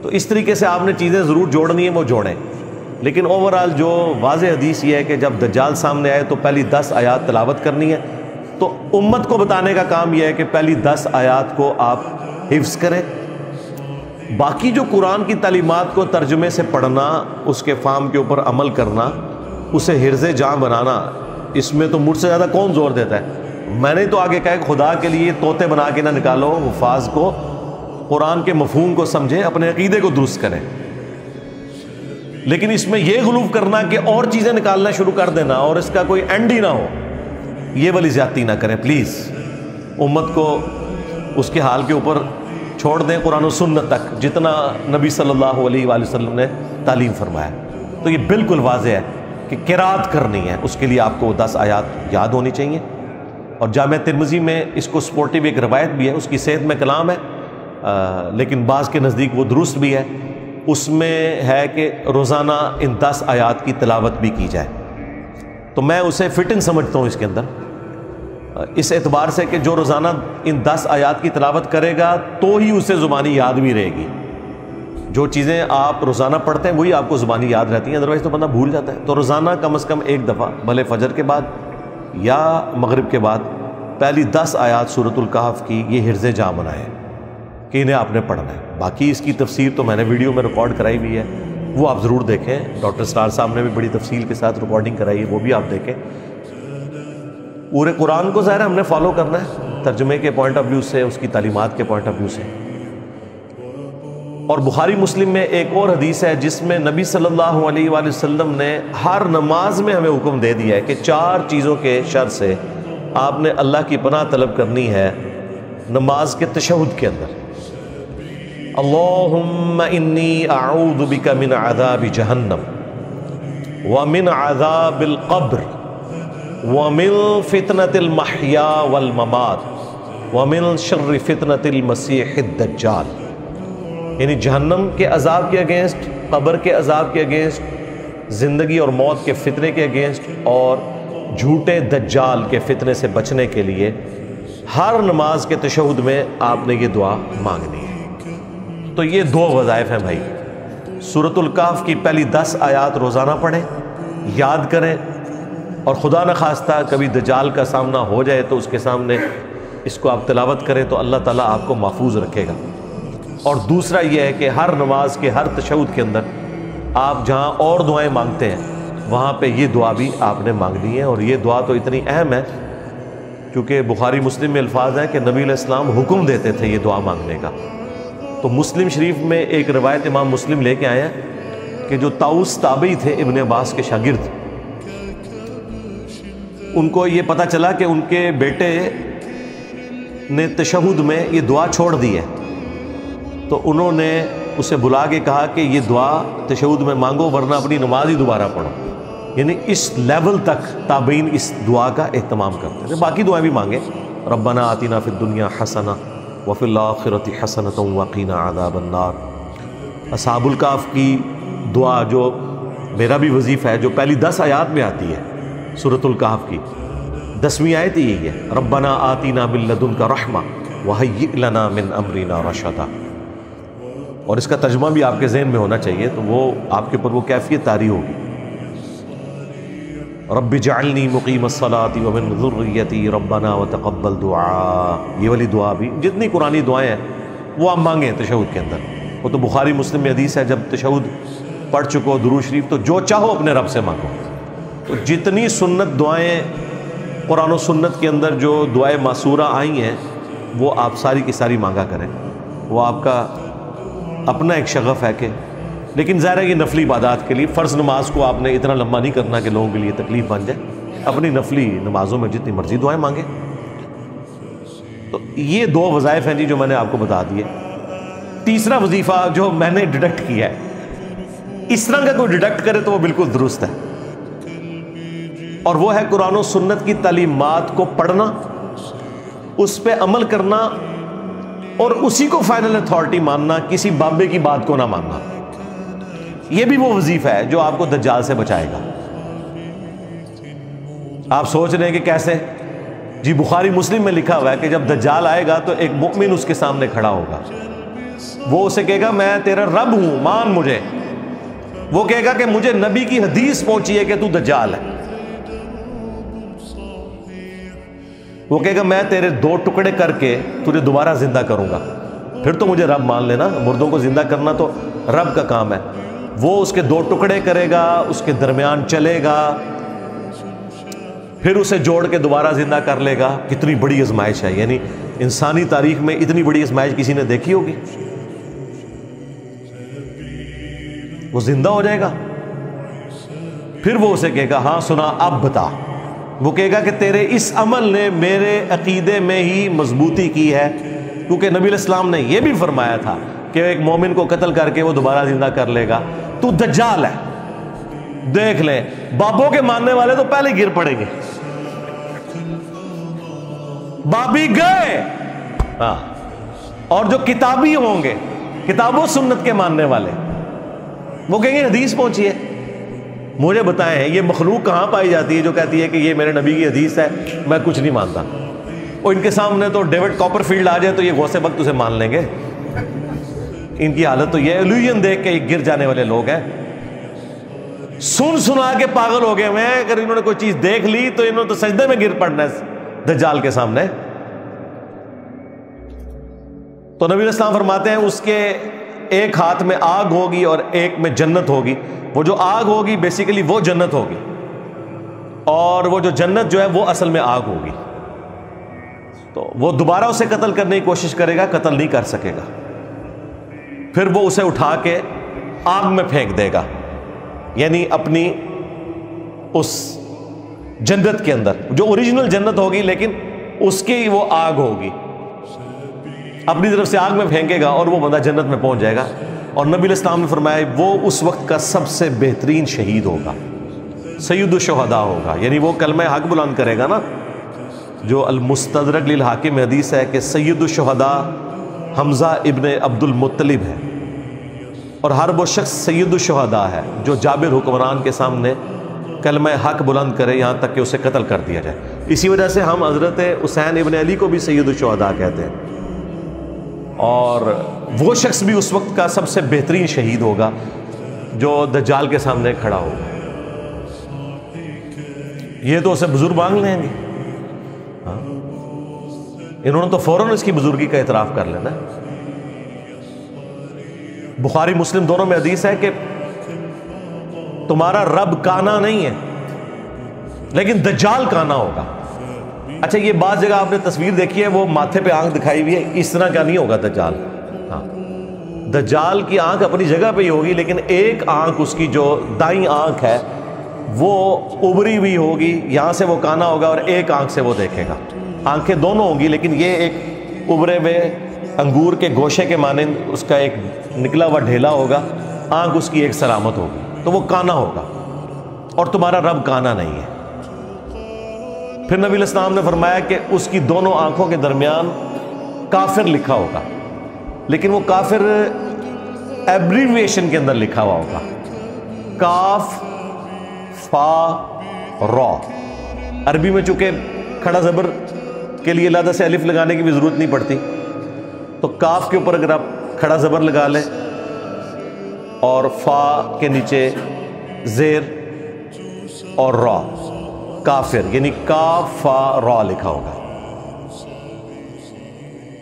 تو اس طریقے سے آپ نے چیزیں ضرور جوڑنی ہیں، وہ جوڑیں، لیکن اوورآل جو واضح حدیث یہ ہے کہ جب دجال سامنے آئے تو پہلی 10 آیات تلاوت کرنی ہے۔ تو امت کو بتانے کا کام یہ ہے کہ پہلی 10 آیات کو آپ حفظ کریں، باقی جو قرآن کی تعلیمات کو ترجمے سے پڑھنا، اس کے فہم کے اوپر عمل کرنا، اسے حرز جاں بنانا، اس میں تو مجھ سے زیادہ کون زور دیتا ہے؟ میں نے تو آگے کہا کہ خدا کے لیے طوطے بنا کے نہ نکالو حفاظ کو، قرآن کے مفہوم کو سمجھیں، اپنے عقیدے کو درست کریں، لیکن اس میں یہ غلو کرنا کہ اور چیزیں نکالنا شروع کر دینا اور اس کا کوئی اینڈ ہی نہ ہو، یہ والی زیادتی نہ کریں پلیز۔ امت کو اس کے حال کے اوپر چھوڑ دیں، قرآن و سنت تک جتنا نبی صلی اللہ علیہ وآلہ وسلم نے تعلیم فرمایا۔ تو یہ بالکل واضح ہے کہ قرات کرنی ہے، اس کے لیے آپ کو 10 آیات یاد ہونی چاہیے۔ اور جامع ترمذی میں اس کو سپورٹیو ایک روایت بھی ہے، اس کی صحت میں کلام ہے، لیکن بعض کے نزدیک وہ درست بھی ہے۔ اس میں ہے کہ روزانہ ان 10 آیات کی تلاوت بھی کی جائے، تو میں اسے فٹ ان سمجھتا ہوں اس کے اندر، اس اعتبار سے کہ جو روزانہ ان 10 آیات کی تلاوت کرے گا تو ہی اسے زبانی یاد بھی رہے گی۔ جو چیزیں آپ روزانہ پڑھتے ہیں وہی آپ کو زبانی یاد رہتی ہیں، ادروائز تو بندہ بھول جاتا ہے۔ تو روزانہ کم از کم ایک دفعہ، بھلے فجر کے بعد یا مغرب کے بعد، پہلی 10 آیات سورۃ الکہف کی یہ حرز جاں بنائیں کہ انہیں آپ نے پڑھنا ہے۔ باقی اس کی تفسیر تو میں نے ویڈیو میں ریکارڈ کرائی ہوئی ہے، وہ آپ ضرور دیکھیں، ڈاکٹر اسرار صاحب نے بھی بڑی تفصیل کے ساتھ ریکارڈنگ کرائی ہے، وہ بھی آپ دیکھیں۔ پورے قرآن کو ظاہر ہم نے فالو کرنا ہے، ترجمے کے پوائنٹ آف ویو سے، اس کی تعلیمات کے پوائنٹ آف ویو سے۔ اور بخاری مسلم میں ایک اور حدیث ہے جس میں نبی صلی اللہ علیہ وآلہ وسلم نے ہر نماز میں ہمیں حکم دے دیا ہے کہ 4 چیزوں کے شر سے آپ نے اللہ کی پناہ طلب کرنی ہے نماز کے تشہد کے اندر۔ اللہم انی اعوذ بک من عذاب جہنم ومن عذاب القبر ومن فتنة المحیا والممات ومن شر فتنة المسیح الدجال، یعنی جہنم کے عذاب کے اگینسٹ، قبر کے عذاب کے اگینسٹ، زندگی اور موت کے فتنے کے اگینسٹ، اور جھوٹے دجال کے فتنے سے بچنے کے لیے ہر نماز کے تشہد میں آپ نے یہ دعا مانگنی ہے۔ تو یہ 2 وظائف ہیں بھائی، سورۃ الکہف کی پہلی 10 آیات روزانہ پڑھیں، یاد کریں، اور خدا نخواستہ کبھی دجال کا سامنا ہو جائے تو اس کے سامنے اس کو آپ تلاوت کریں تو اللہ تعالیٰ آپ کو محفوظ رکھے گا۔ اور دوسرا یہ ہے کہ ہر نماز کے ہر تشہد کے اندر آپ جہاں اور دعائیں مانگتے ہیں وہاں پہ یہ دعا بھی آپ نے مانگنی ہے، اور یہ دعا تو اتنی اہم ہے کیونکہ بخاری مسلم میں الفاظ ہیں کہ نبی علیہ السلام حکم دیتے تھے یہ دعا مانگنے کا۔ تو مسلم شریف میں ایک روایت امام مسلم لے کے آئے ہیں کہ جو طاؤس تابعی تھے ابن عباس کے شاگرد، ان کو یہ پتہ چلا کہ ان کے بیٹے نے تشہد میں یہ دعا چھوڑ دی ہے، تو انہوں نے اسے بلا کے کہا کہ یہ دعا تشہد میں مانگو ورنہ اپنی نماز ہی دوبارہ پڑھو۔ یعنی اس لیول تک تابعین اس دعا کا اہتمام کرتے تھے۔ باقی دعائیں بھی مانگیں، ربنا آتنا فی الدنیا حسنہ وفی الآخرۃ حسنۃ وقنا عذاب النار۔ اصحاب الکہف کی دعا جو میرا بھی وظیفہ ہے، جو پہلی 10 آیات میں آتی ہے سورۃ الکہف کی، 10ویں آیت یہی ہے، ربنا آتنا من لدنک رحمہ وہیئ لنا من امرنا رشدا۔ اور اس کا ترجمہ بھی آپ کے ذہن میں ہونا چاہیے، تو وہ آپ کے اوپر وہ کیفیت طاری ہوگی۔ رب اجعلنی مقیم الصلاۃ ومن ذریتی ربنا وتقبل دعاء، یہ والی دعا بھی، جتنی قرآنی دعائیں ہیں وہ آپ مانگیں تشہد کے اندر۔ وہ تو بخاری مسلم میں حدیث ہے جب تشہد پڑھ چکو درود شریف تو جو چاہو اپنے رب سے مانگو۔ تو جتنی سنت دعائیں قرآن و سنت کے اندر جو دعائیں معصورہ آئی ہیں وہ آپ ساری کی ساری مانگا کریں، وہ آپ کا اپنا ایک شغف ہے کہ، لیکن ظاہر ہے کہ نفلی عبادات کے لیے فرض نماز کو آپ نے اتنا لمبا نہیں کرنا کہ لوگوں کے لیے تکلیف بن جائے، اپنی نفلی نمازوں میں جتنی مرضی دعائیں مانگے۔ تو یہ دو وظائف ہیں جی جو میں نے آپ کو بتا دیے۔ تیسرا وظیفہ جو میں نے ڈیڈکٹ کیا ہے، اس طرح کا کوئی ڈیڈکٹ کرے تو وہ بالکل درست ہے، اور وہ ہے قرآن و سنت کی تعلیمات کو پڑھنا، اس پہ عمل کرنا، اور اسی کو فائنل اتھارٹی ماننا، کسی بابے کی بات کو نہ ماننا۔ یہ بھی وہ وظیفہ ہے جو آپ کو دجال سے بچائے گا۔ آپ سوچ رہے ہیں کہ کیسے؟ جی بخاری مسلم میں لکھا ہوا ہے کہ جب دجال آئے گا تو ایک مؤمن اس کے سامنے کھڑا ہوگا، وہ اسے کہے گا میں تیرا رب ہوں، مان مجھے۔ وہ کہے گا کہ مجھے نبی کی حدیث پہنچی ہے کہ تو دجال ہے۔ وہ کہے گا میں تیرے دو ٹکڑے کر کے تجھے دوبارہ زندہ کروں گا، پھر تو مجھے رب مان لینا، مردوں کو زندہ کرنا تو رب کا کام ہے۔ وہ اس کے دو ٹکڑے کرے گا، اس کے درمیان چلے گا، پھر اسے جوڑ کے دوبارہ زندہ کر لے گا۔ کتنی بڑی آزمائش ہے، یعنی انسانی تاریخ میں اتنی بڑی آزمائش کسی نے دیکھی ہوگی؟ وہ زندہ ہو جائے گا، پھر وہ اسے کہے گا ہاں سنا اب بتا۔ وہ کہے گا کہ تیرے اس عمل نے میرے عقیدے میں ہی مضبوطی کی ہے، کیونکہ نبی علیہ السلام نے یہ بھی فرمایا تھا کہ ایک مومن کو قتل کر کے وہ دوبارہ زندہ کر لے گا، تو دجال ہے۔ دیکھ لیں بابوں کے ماننے والے تو پہلے گر پڑیں گے، بابی گئے، ہاں، اور جو کتابی ہوں گے، کتاب و سنت کے ماننے والے، وہ کہیں گے حدیث پہنچی ہے۔ مجھے بتائیں یہ مخلوق کہاں پائی جاتی ہے جو کہتی ہے کہ یہ میرے نبی کی حدیث ہے، میں کچھ نہیں مانتا؟ اور ان کے سامنے تو ڈیوڈ کاپر فیلڈ آ جائے تو یہ غوث وقت اسے مان لیں گے۔ ان کی حالت تو یہ الوژن دیکھ کے گر جانے والے لوگ ہیں، سن سنا کے پاگل ہو گئے ہیں۔ اگر انہوں نے کوئی چیز دیکھ لی تو انہوں نے تو سجدے میں گر پڑنا ہے دجال کے سامنے۔ تو نبی علیہ السلام فرماتے ہیں اس کے ایک ہاتھ میں آگ ہوگی اور ایک میں جنت ہوگی۔ وہ جو آگ ہوگی بیسیکلی وہ جنت ہوگی، اور وہ جو جنت جو ہے وہ اصل میں آگ ہوگی۔ تو وہ دوبارہ اسے قتل کرنے کی کوشش کرے گا، قتل نہیں کر سکے گا، پھر وہ اسے اٹھا کے آگ میں پھینک دے گا، یعنی اپنی اس جنت کے اندر جو اوریجنل جنت ہوگی لیکن اس کی وہ آگ ہوگی، اپنی طرف سے آگ میں پھینکے گا اور وہ بندہ جنت میں پہنچ جائے گا۔ اور نبی علیہ السلام نے فرمایا وہ اس وقت کا سب سے بہترین شہید ہوگا، سید الشہداء ہوگا، یعنی وہ کلمہ حق بلند کرے گا نا، جو المستدرک للحاکم میں حدیث ہے کہ سید الشہداء حمزہ ابن عبد المطلب ہے، اور ہر وہ شخص سید الشہداء ہے جو جابر حکمران کے سامنے کلمہ حق بلند کرے یہاں تک کہ اسے قتل کر دیا جائے۔ اسی وجہ سے ہم حضرت حسین ابن علی کو بھی سید الشہداء کہتے ہیں، اور وہ شخص بھی اس وقت کا سب سے بہترین شہید ہوگا جو دجال کے سامنے کھڑا ہوگا۔ یہ تو اسے بزرگ مانگ لیں گے، ہاں، انہوں نے تو فوراً اس کی بزرگی کا اعتراف کر لینا۔ بخاری مسلم دونوں میں حدیث ہے کہ تمہارا رب کانا نہیں ہے لیکن دجال کانا ہوگا۔ اچھا یہ بعض جگہ آپ نے تصویر دیکھی ہے، وہ ماتھے پہ آنکھ دکھائی ہوئی ہے، اس طرح کا نہیں ہوگا دجال۔ ہاں، دجال کی آنکھ اپنی جگہ پہ ہی ہوگی، لیکن ایک آنکھ اس کی جو دائیں آنکھ ہے وہ ابری ہوئی ہوگی، یہاں سے وہ کانا ہوگا، اور ایک آنکھ سے وہ دیکھے گا۔ آنکھیں دونوں ہوں گی لیکن یہ ایک ابرے ہوئے انگور کے گوشے کے مانند اس کا ایک نکلا ہوا ڈھیلا ہوگا، آنکھ اس کی ایک سلامت ہوگی، تو وہ کانا ہوگا، اور تمہارا رب کانا نہیں ہے۔ پھر نبی علیہ السلام نے فرمایا کہ اس کی دونوں آنکھوں کے درمیان کافر لکھا ہوگا، لیکن وہ کافر ایبریویشن کے اندر لکھا ہوا ہوگا، کاف فا را۔ عربی میں چونکہ کھڑا زبر کے لیے علیحدہ سے الف لگانے کی بھی ضرورت نہیں پڑتی، تو کاف کے اوپر اگر آپ کھڑا زبر لگا لیں اور فا کے نیچے زیر اور را، کافر، یعنی کاف فا را لکھا ہوگا۔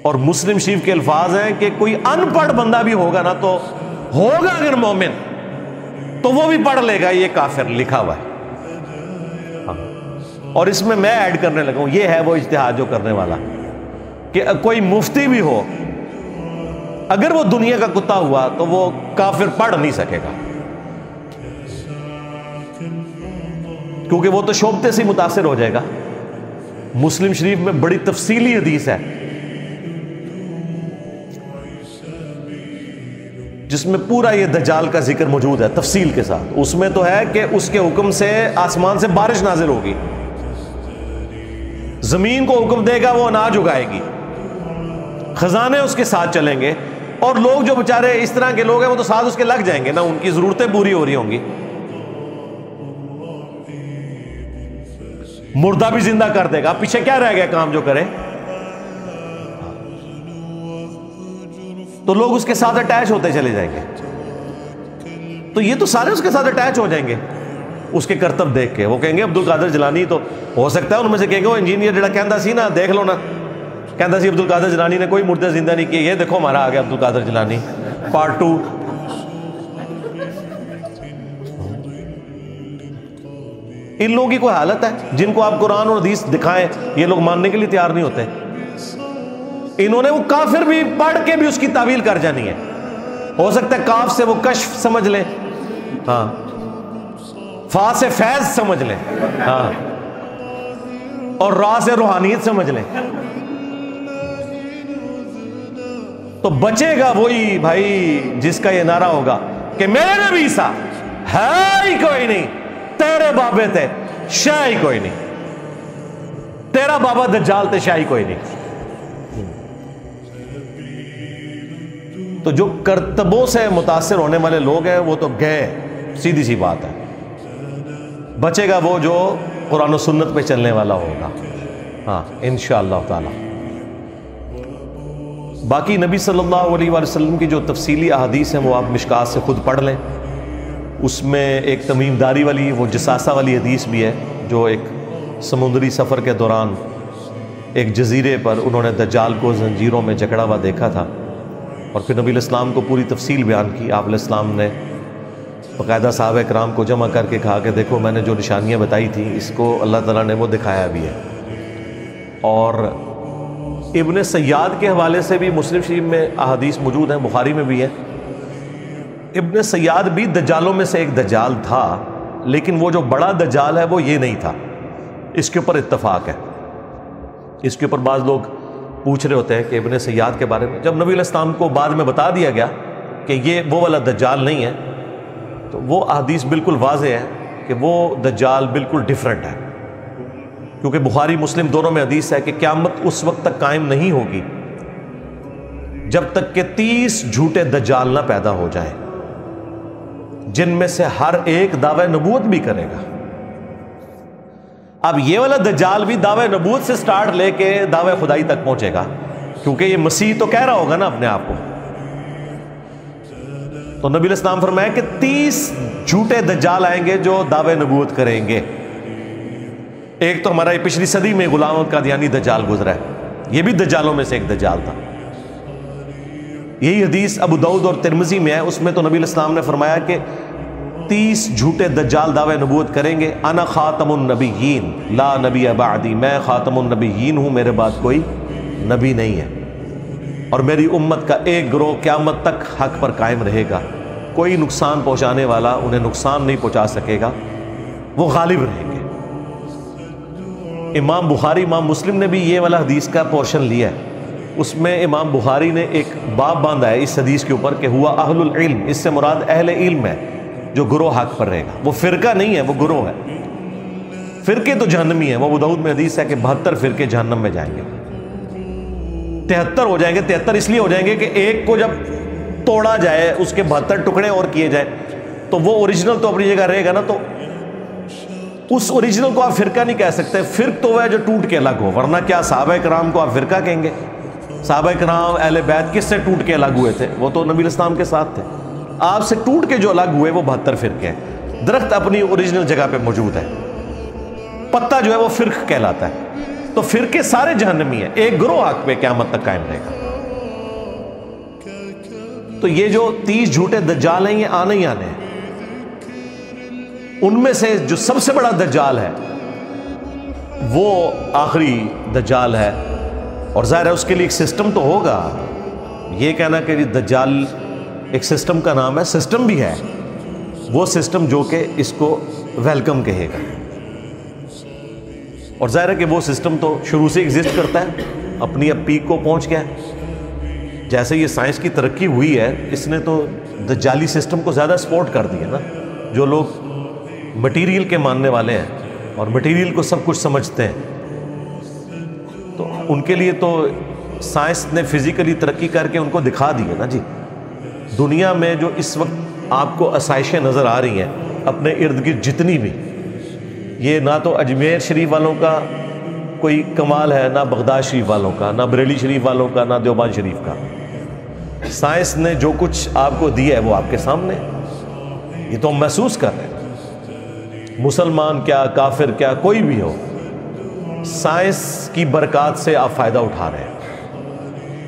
اور مسلم شریف کے الفاظ ہیں کہ کوئی ان پڑھ بندہ بھی ہوگا نا تو ہوگا اگر مومن تو وہ بھی پڑھ لے گا یہ کافر لکھا ہوا ہے۔ اور اس میں ایڈ کرنے لگا ہوں، یہ ہے وہ اجتہاد جو کرنے والا کہ کوئی مفتی بھی ہو اگر وہ دنیا کا کتا ہوا تو وہ کافر پڑھ نہیں سکے گا، کیونکہ وہ تو شوبتے سے متاثر ہو جائے گا۔ مسلم شریف میں بڑی تفصیلی حدیث ہے جس میں پورا یہ دجال کا ذکر موجود ہے تفصیل کے ساتھ۔ اس میں تو ہے کہ اس کے حکم سے آسمان سے بارش نازل ہوگی، زمین کو حکم دے گا وہ اناج اگائے گی، خزانے اس کے ساتھ چلیں گے، اور لوگ جو بیچارے اس طرح کے لوگ ہیں وہ تو ساتھ اس کے لگ جائیں گے نا، ان کی ضرورتیں پوری ہو رہی ہوں گی۔ مردہ بھی زندہ کر دے گا، پیچھے کیا رہ گیا کام جو کرے؟ تو لوگ اس کے ساتھ اٹیچ ہوتے چلے جائیں گے، تو یہ تو سارے اس کے ساتھ اٹیچ ہو جائیں گے اس کے کرتب دیکھ کے۔ وہ کہیں گے عبد القادر جیلانی، تو ہو سکتا ہے ان میں سے کہیں گے وہ انجینئر جڑا کہندا سی نا، دیکھ لو نا، کہندا سی عبد القادر جیلانی نے کوئی مردے زندہ نہیں کیے، یہ دیکھو ہمارا آ گیا عبد القادر جیلانی پارٹ 2۔ ان لوگوں کی کوئی حالت ہے جن کو آپ قرآن اور حدیث دکھائیں یہ لوگ ماننے کے لیے تیار نہیں ہوتے۔ انہوں نے وہ کافر بھی پڑھ کے بھی اس کی تعویل کر جانی ہے۔ ہو سکتا ہے کاف سے وہ کشف سمجھ لیں، ہاں، فا سے فیض سمجھ لیں، ہاں، اور را سے روحانیت سمجھ لیں، تو بچے گا وہی بھائی جس کا یہ نعرہ ہوگا کہ میرے نبی عیسیٰ ہے ہی کوئی نہیں، تیرے بابے تھے شاہ ہی کوئی نہیں، تیرا بابا دجال تھے شاہ ہی کوئی نہیں۔ تو جو کرتبوں سے متاثر ہونے والے لوگ ہیں وہ تو گئے، سیدھی سی بات ہے۔ بچے گا وہ جو قرآن و سنت پہ چلنے والا ہوگا، ہاں انشاءاللہ تعالی۔ باقی نبی صلی اللہ علیہ وآلہ وسلم کی جو تفصیلی احادیث ہیں وہ آپ مشکات سے خود پڑھ لیں۔ اس میں ایک تمیم داری والی، وہ جساسہ والی حدیث بھی ہے، جو ایک سمندری سفر کے دوران ایک جزیرے پر انہوں نے دجال کو زنجیروں میں جکڑا ہوا دیکھا تھا، اور پھر نبی علیہ السلام کو پوری تفصیل بیان کی۔ آپ علیہ السلام نے باقاعدہ صحابہ کرام کو جمع کر کے کہا کہ دیکھو میں نے جو نشانیاں بتائی تھیں اس کو اللہ تعالیٰ نے وہ دکھایا بھی ہے۔ اور ابن سیاد کے حوالے سے بھی مسلم شریف میں احادیث موجود ہیں، بخاری میں بھی ہے۔ ابن سیاد بھی دجالوں میں سے ایک دجال تھا، لیکن وہ جو بڑا دجال ہے وہ یہ نہیں تھا، اس کے اوپر اتفاق ہے۔ اس کے اوپر بعض لوگ پوچھ رہے ہوتے ہیں کہ ابن سیاد کے بارے میں، جب نبی علیہ السلام کو بعد میں بتا دیا گیا کہ یہ وہ والا دجال نہیں ہے، تو وہ احادیث بالکل واضح ہے کہ وہ دجال بالکل ڈیفرنٹ ہے، کیونکہ بخاری مسلم دونوں میں حدیث ہے کہ قیامت اس وقت تک قائم نہیں ہوگی جب تک کہ 30 جھوٹے دجال نہ پیدا ہو جائیں، جن میں سے ہر ایک دعوی نبوت بھی کرے گا۔ اب یہ والا دجال بھی دعوی نبوت سے سٹارٹ لے کے دعوی خدائی تک پہنچے گا، کیونکہ یہ مسیح تو کہہ رہا ہوگا نا اپنے آپ کو۔ تو نبی علیہ السلام فرمایا کہ 30 جھوٹے دجال آئیں گے جو دعوی نبوت کریں گے۔ ایک تو ہمارا یہ پچھلی صدی میں غلام احمد قادیانی دجال گزرا ہے، یہ بھی دجالوں میں سے ایک دجال تھا۔ یہی حدیث ابو داؤد اور ترمذی میں ہے، اس میں تو نبی علیہ السلام نے فرمایا کہ 30 جھوٹے دجال دعوے نبوت کریں گے، انا خاتم النبیین لا نبی بعدی، میں خاتم النبیین ہوں، میرے بعد کوئی نبی نہیں ہے، اور میری امت کا ایک گروہ قیامت تک حق پر قائم رہے گا، کوئی نقصان پہنچانے والا انہیں نقصان نہیں پہنچا سکے گا، وہ غالب رہیں گے۔ امام بخاری امام مسلم نے بھی یہ والا حدیث کا پورشن لیا ہے، اس میں امام بخاری نے ایک باب باندھا ہے اس حدیث کے اوپر کہ ہوا اہل العلم، اس سے مراد اہل علم ہے جو گروہ حق پر رہے گا، وہ فرقہ نہیں ہے، وہ گروہ ہے۔ فرقے تو جہنمی ہیں، وہ ابو داؤد میں حدیث ہے کہ 72 فرقے جہنم میں جائیں گے، 73 ہو جائیں گے۔ 73 اس لیے ہو جائیں گے کہ ایک کو جب توڑا جائے، اس کے 72 ٹکڑے اور کیے جائیں تو وہ اوریجنل تو اپنی جگہ رہے گا نا، تو اس اوریجنل کو آپ فرقہ نہیں کہہ سکتے، فرق تو وہ ہے جو ٹوٹ کے الگ ہو، ورنہ کیا صحابہ کرام کو آپ فرقہ کہیں گے؟ صحابہ کرام اہل بیت کس سے ٹوٹ کے الگ ہوئے تھے؟ وہ تو نبی علیہ السلام کے ساتھ تھے۔ آپ سے ٹوٹ کے جو الگ ہوئے وہ 72 فرقے ہیں۔ درخت اپنی اوریجنل جگہ پہ موجود ہے، پتا جو ہے وہ فرق کہلاتا ہے، تو فرقے سارے جہنمی ہیں، ایک گروہ حق پہ قیامت تک قائم رہے گا۔ تو یہ جو 30 جھوٹے دجال ہیں یہ آنے ہی آنے ہیں، ان میں سے جو سب سے بڑا دجال ہے وہ آخری دجال ہے، اور ظاہر ہے اس کے لیے ایک سسٹم تو ہوگا، یہ کہنا کہ جی دجال ایک سسٹم کا نام ہے، سسٹم بھی ہے وہ سسٹم جو کہ اس کو ویلکم کہے گا، اور ظاہر ہے کہ وہ سسٹم تو شروع سے ایگزسٹ کرتا ہے، اپنی اب پیک کو پہنچ گیا ہے۔ جیسے یہ سائنس کی ترقی ہوئی ہے، اس نے تو دجالی سسٹم کو زیادہ سپورٹ کر دیا نا۔ جو لوگ مٹیریل کے ماننے والے ہیں اور مٹیریل کو سب کچھ سمجھتے ہیں، تو ان کے لیے تو سائنس نے فزیکلی ترقی کر کے ان کو دکھا دی ہے نا جی۔ دنیا میں جو اس وقت آپ کو آسائشیں نظر آ رہی ہیں اپنے ارد گرد جتنی بھی، یہ نہ تو اجمیر شریف والوں کا کوئی کمال ہے، نہ بغداد شریف والوں کا، نہ بریلی شریف والوں کا، نہ دیوبند شریف کا۔ سائنس نے جو کچھ آپ کو دیا ہے وہ آپ کے سامنے، یہ تو ہم محسوس کر رہے ہیں۔ مسلمان کیا، کافر کیا، کوئی بھی ہو، سائنس کی برکات سے آپ فائدہ اٹھا رہے ہیں۔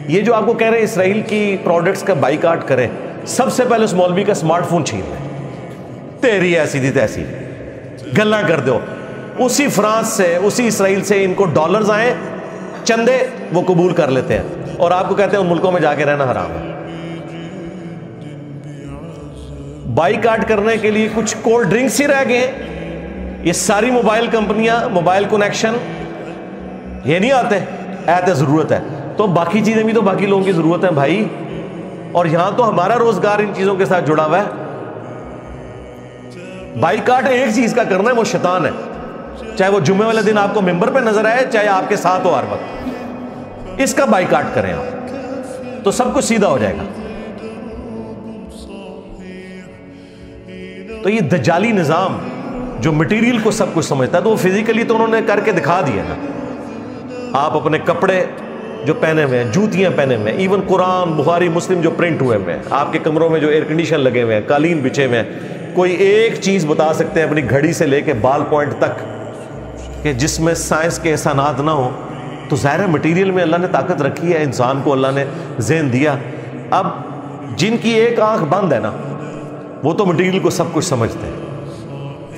یہ جو آپ کو کہہ رہے ہیں اسرائیل کی پروڈکٹس کا بائیکاٹ کریں، سب سے پہلے اس مولوی کا اسمارٹ فون چھین لیں، تیری ایسی تھی تیسی گلاں کر دو۔ اسی فرانس سے، اسی اسرائیل سے ان کو ڈالرز آئیں، چندے وہ قبول کر لیتے ہیں، اور آپ کو کہتے ہیں ان ملکوں میں جا کے رہنا حرام ہے۔ بائیکاٹ کرنے کے لیے کچھ کولڈ ڈرنکس ہی رہ گئے ہیں۔ یہ ساری موبائل کمپنیاں، موبائل کنیکشن یہ نہیں آتے، ایت ضرورت ہے تو باقی چیزیں بھی تو باقی لوگوں کی ضرورت ہے بھائی، اور یہاں تو ہمارا روزگار ان چیزوں کے ساتھ جڑا ہوا ہے۔ بائیکاٹ ایک چیز کا کرنا ہے، وہ شیطان ہے، چاہے وہ جمعے والے دن آپ کو ممبر پہ نظر آئے، چاہے آپ کے ساتھ ہو ہر وقت، اس کا بائیکاٹ کریں آپ تو سب کچھ سیدھا ہو جائے گا۔ تو یہ دجالی نظام جو مٹیریل کو سب کچھ سمجھتا ہے، تو وہ فزیکلی تو انہوں نے کر کے دکھا دیا نا۔ آپ اپنے کپڑے جو پہنے ہوئے ہیں، جوتیاں پہنے ہوئے ہیں، ایون قرآن، بخاری، مسلم جو پرنٹ ہوئے ہوئے ہیں، آپ کے کمروں میں جو ایئر کنڈیشن لگے ہوئے ہیں، قالین بچھے ہوئے ہیں، کوئی ایک چیز بتا سکتے ہیں اپنی گھڑی سے لے کے بال پوائنٹ تک کہ جس میں سائنس کے احسانات نہ ہوں؟ تو ظاہر ہے مٹیریل میں اللہ نے طاقت رکھی ہے، انسان کو اللہ نے ذہن دیا۔ اب جن کی ایک آنکھ بند ہے نا، وہ تو مٹیریل کو سب کچھ سمجھتے ہیں۔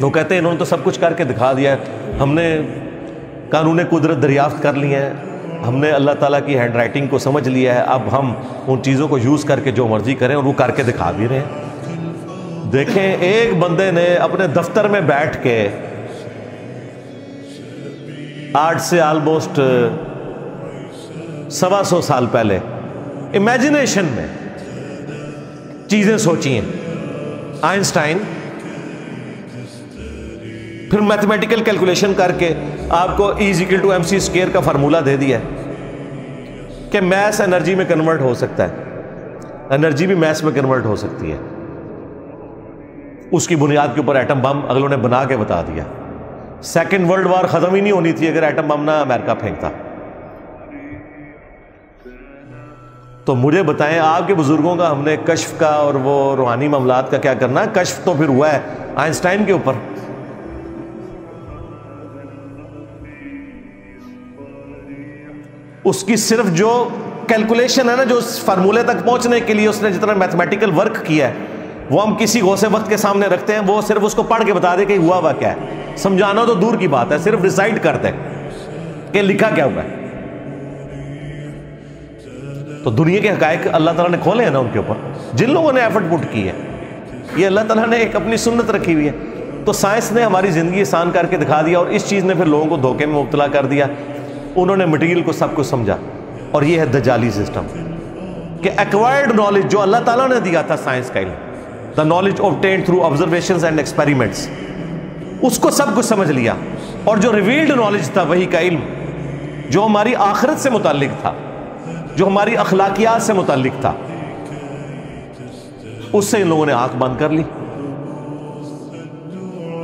وہ کہتے ہیں انہوں نے تو سب کچھ کر کے دکھا دیا ہے، ہم نے قانون قدرت دریافت کر لی ہیں، ہم نے اللہ تعالیٰ کی ہینڈ رائٹنگ کو سمجھ لیا ہے، اب ہم ان چیزوں کو یوز کر کے جو مرضی کریں، اور وہ کر کے دکھا بھی رہے ہیں۔ دیکھیں ایک بندے نے اپنے دفتر میں بیٹھ کے آج سے آلموسٹ 125 سال پہلے امیجنیشن میں چیزیں سوچی ہیں، آئنسٹائن، پھر میتھمیٹیکل کیلکولیشن کر کے آپ کو E=mc² کا فارمولہ دے دیا کہ میس انرجی میں کنورٹ ہو سکتا ہے، انرجی بھی میس میں کنورٹ ہو سکتی ہے۔ اس کی بنیاد کے اوپر ایٹم بم اگلوں نے بنا کے بتا دیا۔ سیکنڈ ورلڈ وار ختم ہی نہیں ہونی تھی اگر ایٹم بم نہ امریکہ پھینکتا۔ تو مجھے بتائیں آپ کے بزرگوں کا ہم نے کشف کا اور وہ روحانی معاملات کا کیا کرنا ہے؟ کشف تو پھر ہوا ہے آئنسٹائن کے اوپر۔ اس کی صرف جو کیلکولیشن ہے نا، جو اس فارمولے تک پہنچنے کے لیے اس نے جتنا میتھمیٹیکل ورک کیا ہے، وہ ہم کسی غوث وقت کے سامنے رکھتے ہیں، وہ صرف اس کو پڑھ کے بتا دے کہ ہوا کیا ہے۔ سمجھانا تو دور کی بات ہے، صرف ڈیسائیڈ کر دے کہ لکھا کیا ہوا ہے۔ تو دنیا کے حقائق اللہ تعالیٰ نے کھولے ہیں نا ان کے اوپر، جن لوگوں نے ایفرٹ پٹ کی ہے۔ یہ اللہ تعالیٰ نے ایک اپنی سنت رکھی ہوئی ہے۔ تو سائنس نے ہماری زندگی آسان کر کے دکھا دیا، اور اس چیز نے پھر لوگوں کو دھوکے میں مبتلا کر دیا۔ انہوں نے مٹیریل کو سب کچھ سمجھا، اور یہ ہے دجالی سسٹم کہ ایکوائرڈ نالج جو اللہ تعالیٰ نے دیا تھا، سائنس کا علم، the knowledge obtained through observations and experiments، اس کو سب کچھ سمجھ لیا۔ اور جو ریویلڈ نالج تھا، وہی کا علم جو ہماری آخرت سے متعلق تھا، جو ہماری اخلاقیات سے متعلق تھا، اس سے ان لوگوں نے آنکھ بند کر لی۔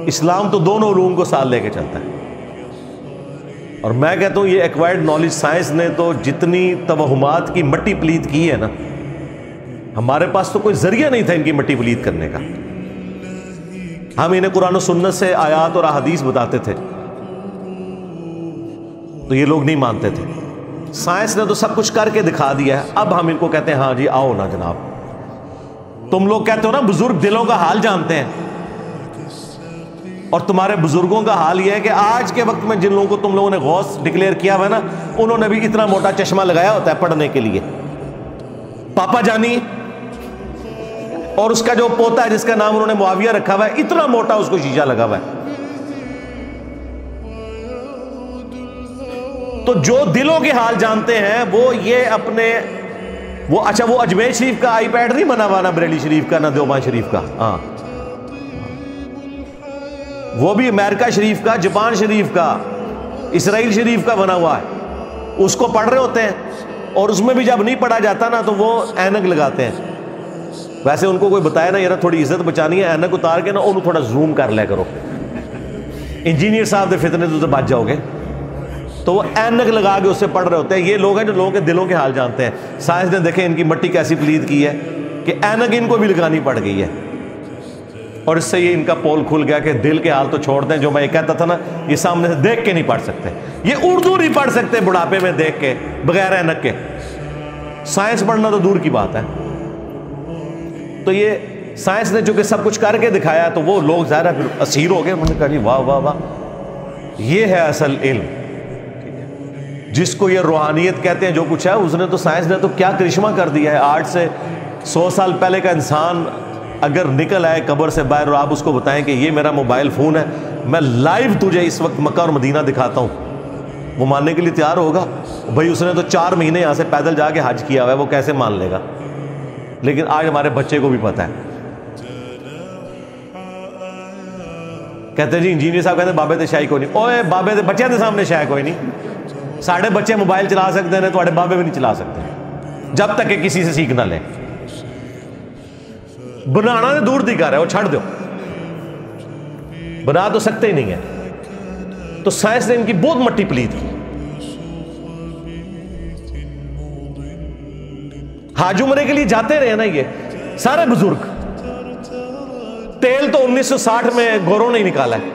اسلام تو دونوں علوم کو ساتھ لے کے چلتا ہے، اور میں کہتا ہوں یہ ایکوائرڈ نالج سائنس نے تو جتنی توہمات کی مٹی پلید کی ہے نا، ہمارے پاس تو کوئی ذریعہ نہیں تھا ان کی مٹی پلید کرنے کا۔ ہم انہیں قرآن و سنت سے آیات اور احادیث بتاتے تھے تو یہ لوگ نہیں مانتے تھے۔ سائنس نے تو سب کچھ کر کے دکھا دیا ہے، اب ہم ان کو کہتے ہیں ہاں جی آؤ نا جناب۔ تم لوگ کہتے ہو نا بزرگ دلوں کا حال جانتے ہیں، اور تمہارے بزرگوں کا حال یہ ہے کہ آج کے وقت میں جن لوگوں کو تم لوگوں نے غوث ڈکلیئر کیا ہوا ہے نا، انہوں نے بھی اتنا موٹا چشمہ لگایا ہوتا ہے پڑھنے کے لیے، پاپا جانی اور اس کا جو پوتا ہے جس کا نام انہوں نے معاویہ رکھا ہوا ہے، اتنا موٹا اس کو شیشہ لگا ہوا ہے. تو جو دلوں کے حال جانتے ہیں وہ یہ اپنے اچھا وہ اجمیر شریف کا آئی پیڈ نہیں بنا ہوا، نہ بریلی شریف کا، نہ دیوبند شریف کا، ہاں وہ بھی امریکہ شریف کا، جاپان شریف کا، اسرائیل شریف کا بنا ہوا ہے. اس کو پڑھ رہے ہوتے ہیں اور اس میں بھی جب نہیں پڑھا جاتا نا تو وہ اینک لگاتے ہیں. ویسے ان کو کوئی بتایا نا یار تھوڑی عزت بچانی ہے، اینک اتار کے نا انہوں تھوڑا زوم کر لیا کرو، انجینئر صاحب دے فتنے تو بچ جاؤ گے. تو وہ اینک لگا کے اس سے پڑھ رہے ہوتے ہیں. یہ لوگ ہیں جو لوگوں کے دلوں کے حال جانتے ہیں. سائنس نے دیکھیں ان کی مٹی کیسی پلید کی ہے کہ اینک ان کو بھی لگانی پڑ گئی ہے، اور اس سے یہ ان کا پول کھل گیا کہ دل کے حال تو چھوڑ دیں. جو میں یہ کہتا تھا نا یہ سامنے سے دیکھ کے نہیں پڑھ سکتے، یہ اردو نہیں پڑھ سکتے بڑھاپے میں دیکھ کے بغیر اینک کے، سائنس پڑھنا تو دور کی بات ہے. تو یہ سائنس نے چونکہ سب کچھ کر کے دکھایا تو وہ لوگ ظاہر ہے پھر اسیر ہو گئے. انہوں نے کہا جی واہ واہ واہ، یہ ہے اصل علم جس کو یہ روحانیت کہتے ہیں. جو کچھ ہے اس نے تو سائنس نے تو کیا کرشمہ کر دیا ہے. آج سے 100 سال پہلے کا انسان اگر نکل آئے قبر سے باہر اور آپ اس کو بتائیں کہ یہ میرا موبائل فون ہے، میں لائیو تجھے اس وقت مکہ اور مدینہ دکھاتا ہوں، وہ ماننے کے لیے تیار ہوگا؟ بھائی اس نے تو 4 مہینے یہاں سے پیدل جا کے حج کیا ہوا ہے، وہ کیسے مان لے گا؟ لیکن آج ہمارے بچے کو بھی پتہ ہے. کہتے ہیں جی انجینئر صاحب کہتے ہیں بابے تے شاہی کوئی نہیں. اوے بابے تے بچے دے سامنے شاہی کوئی نہیں. ساڑھے بچے موبائل چلا سکتے ہیں، تھوڑے بابے بھی نہیں چلا سکتے جب تک کہ کسی سے سیکھ نہ لیں. بنانا تو دور دی کر ہے، وہ چھڑ دو، بنا تو سکتے ہی نہیں ہے. تو سائنس نے ان کی بہت مٹی پلید کی. حج عمرے کے لیے جاتے رہے نا یہ سارے بزرگ. تیل تو 1960 میں گوروں نے نکالا ہے.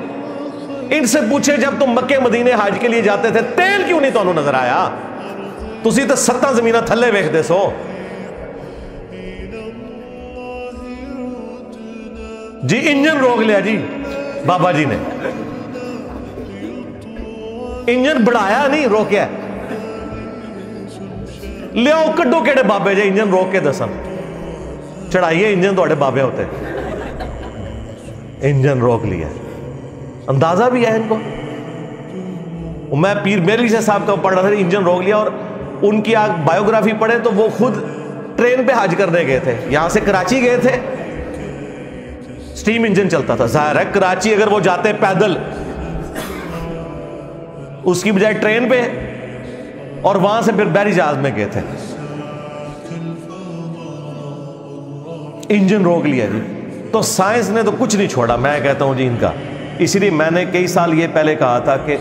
ان سے پوچھے جب تم مکے مدینے حج کے لیے جاتے تھے تیل کیوں نہیں تمہیں نظر آیا؟ تسی تو 7 زمینہ تھلے ویکھ دے سو. جی انجن روک لیا جی بابا جی نے، انجن بڑھایا نہیں روکیا. لیاؤ کڈو کیڑے بابے جے انجن روک کے دسن، چڑھائیے انجن توڑے بابے ہوتے. انجن روک لیا، اندازہ بھی ہے ان کو. میں پیر میری سے صاحب کا پڑھ رہا تھا، انجن روک لیا. اور ان کی آپ بایوگرافی پڑھیں تو وہ خود ٹرین پہ حج کرنے گئے تھے، یہاں سے کراچی گئے تھے، سٹیم انجن چلتا تھا. ظاہر ہے کراچی اگر وہ جاتے پیدل اس کی بجائے ٹرین پہ، اور وہاں سے پھر بحری جہاز میں گئے تھے. انجن روک لیا جی. تو سائنس نے تو کچھ نہیں چھوڑا میں کہتا ہوں جی ان کا. اسی لیے میں نے کئی سال یہ پہلے کہا تھا کہ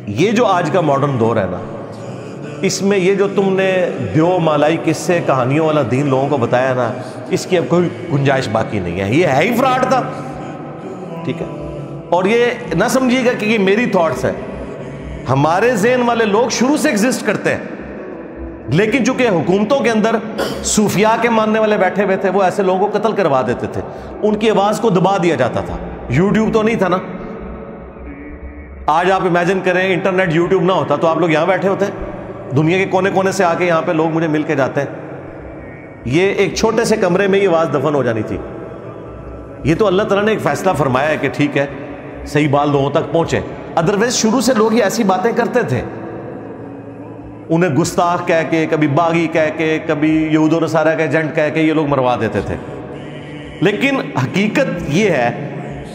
یہ جو آج کا ماڈرن دور ہے نا، اس میں یہ جو تم نے دیو مالائی قصے کہانیوں والا دین لوگوں کو بتایا نا، اس کی اب کوئی گنجائش باقی نہیں ہے. یہ ہے ہی فراڈ تھا. ٹھیک ہے، اور یہ نہ سمجھیے گا کہ یہ میری تھاٹس ہے. ہمارے ذہن والے لوگ شروع سے ایگزسٹ کرتے ہیں، لیکن چونکہ حکومتوں کے اندر صوفیاء کے ماننے والے بیٹھے ہوئے تھے، وہ ایسے لوگوں کو قتل کروا دیتے تھے، ان کی آواز کو دبا دیا جاتا تھا. یوٹیوب تو نہیں تھا نا. آج آپ امیجن کریں انٹرنیٹ یوٹیوب نہ ہوتا تو آپ لوگ یہاں بیٹھے ہوتے ہیں. دنیا کے کونے کونے سے آ کے یہاں پہ لوگ مجھے مل کے جاتے ہیں. یہ ایک چھوٹے سے کمرے میں یہ آواز دفن ہو جانی تھی. یہ تو اللہ تعالیٰ نے ایک فیصلہ فرمایا ہے کہ ٹھیک ہے صحیح بات لوگوں تک پہنچے. ادروائز شروع سے لوگ یہ ایسی باتیں کرتے تھے، انہیں گستاخ کہہ کے، کبھی باغی کہہ کے، کبھی یہود و نصارہ کا ایجنٹ کہہ کے یہ لوگ مروا دیتے تھے. لیکن حقیقت یہ ہے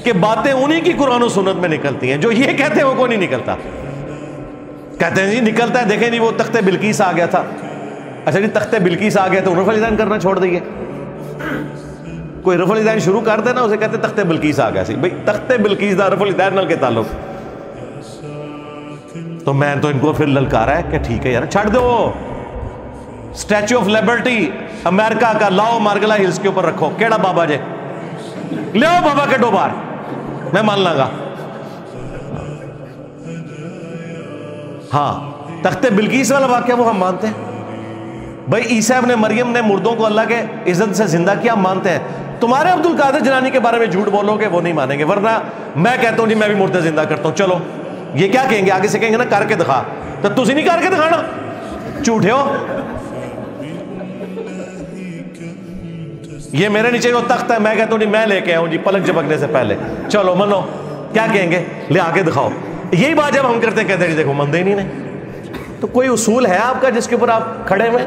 کہ باتیں انہی کی قرآن و سنت میں نکلتی ہیں. جو یہ کہتے ہیں وہ کوئی نہیں نکلتا. کہتے ہیں جی نکلتا ہے، دیکھیں جی وہ تخت بلقیس آ گیا تھا. اچھا جی تخت بلقیس آ گیا تو رفع الیدین کرنا چھوڑ دئیے. کوئی رفع الیدین شروع کر دے نا اسے کہتے تخت بلقیس آ گیا سی. بھئی تخت بلقیس دا رفع الیدین نال کے تعلق؟ تو میں تو ان کو پھر للکارا ہے کہ ٹھیک ہے یار چھڑ دو. اسٹیچو آف لبرٹی امریکہ کا لاؤ مارگلا ہلز کے اوپر رکھو. کیڑا بابا جے لے آؤ بابا کے 2 بار میں مان لاں گا. ہاں تخت بلقیس والا واقعہ وہ ہم مانتے ہیں. بھائی عیسیٰ ابن مریم نے مردوں کو اللہ کے عزت سے زندہ کیا، ہم مانتے ہیں. تمہارے عبد القادر جیلانی کے بارے میں جھوٹ بولو گے وہ نہیں مانیں گے. ورنہ میں کہتا ہوں جی میں بھی مردے زندہ کرتا ہوں، چلو. یہ کیا کہیں گے آگے سے؟ کہیں گے نا کر کے دکھا. تو تسی نہیں کر کے دکھانا، جھوٹے ہو. یہ میرے نیچے جو تخت ہے میں کہتا ہوں جی میں لے کے آؤں جی پلک جھپکنے سے پہلے، چلو منو، کیا کہیں گے؟ لے آ کے دکھاؤ۔ یہی بات جب ہم کرتے ہیں کہتے ہیں جی دیکھو مندے ہی نہیں۔ تو کوئی اصول ہے آپ کا جس کے اوپر آپ کھڑے ہوئے؟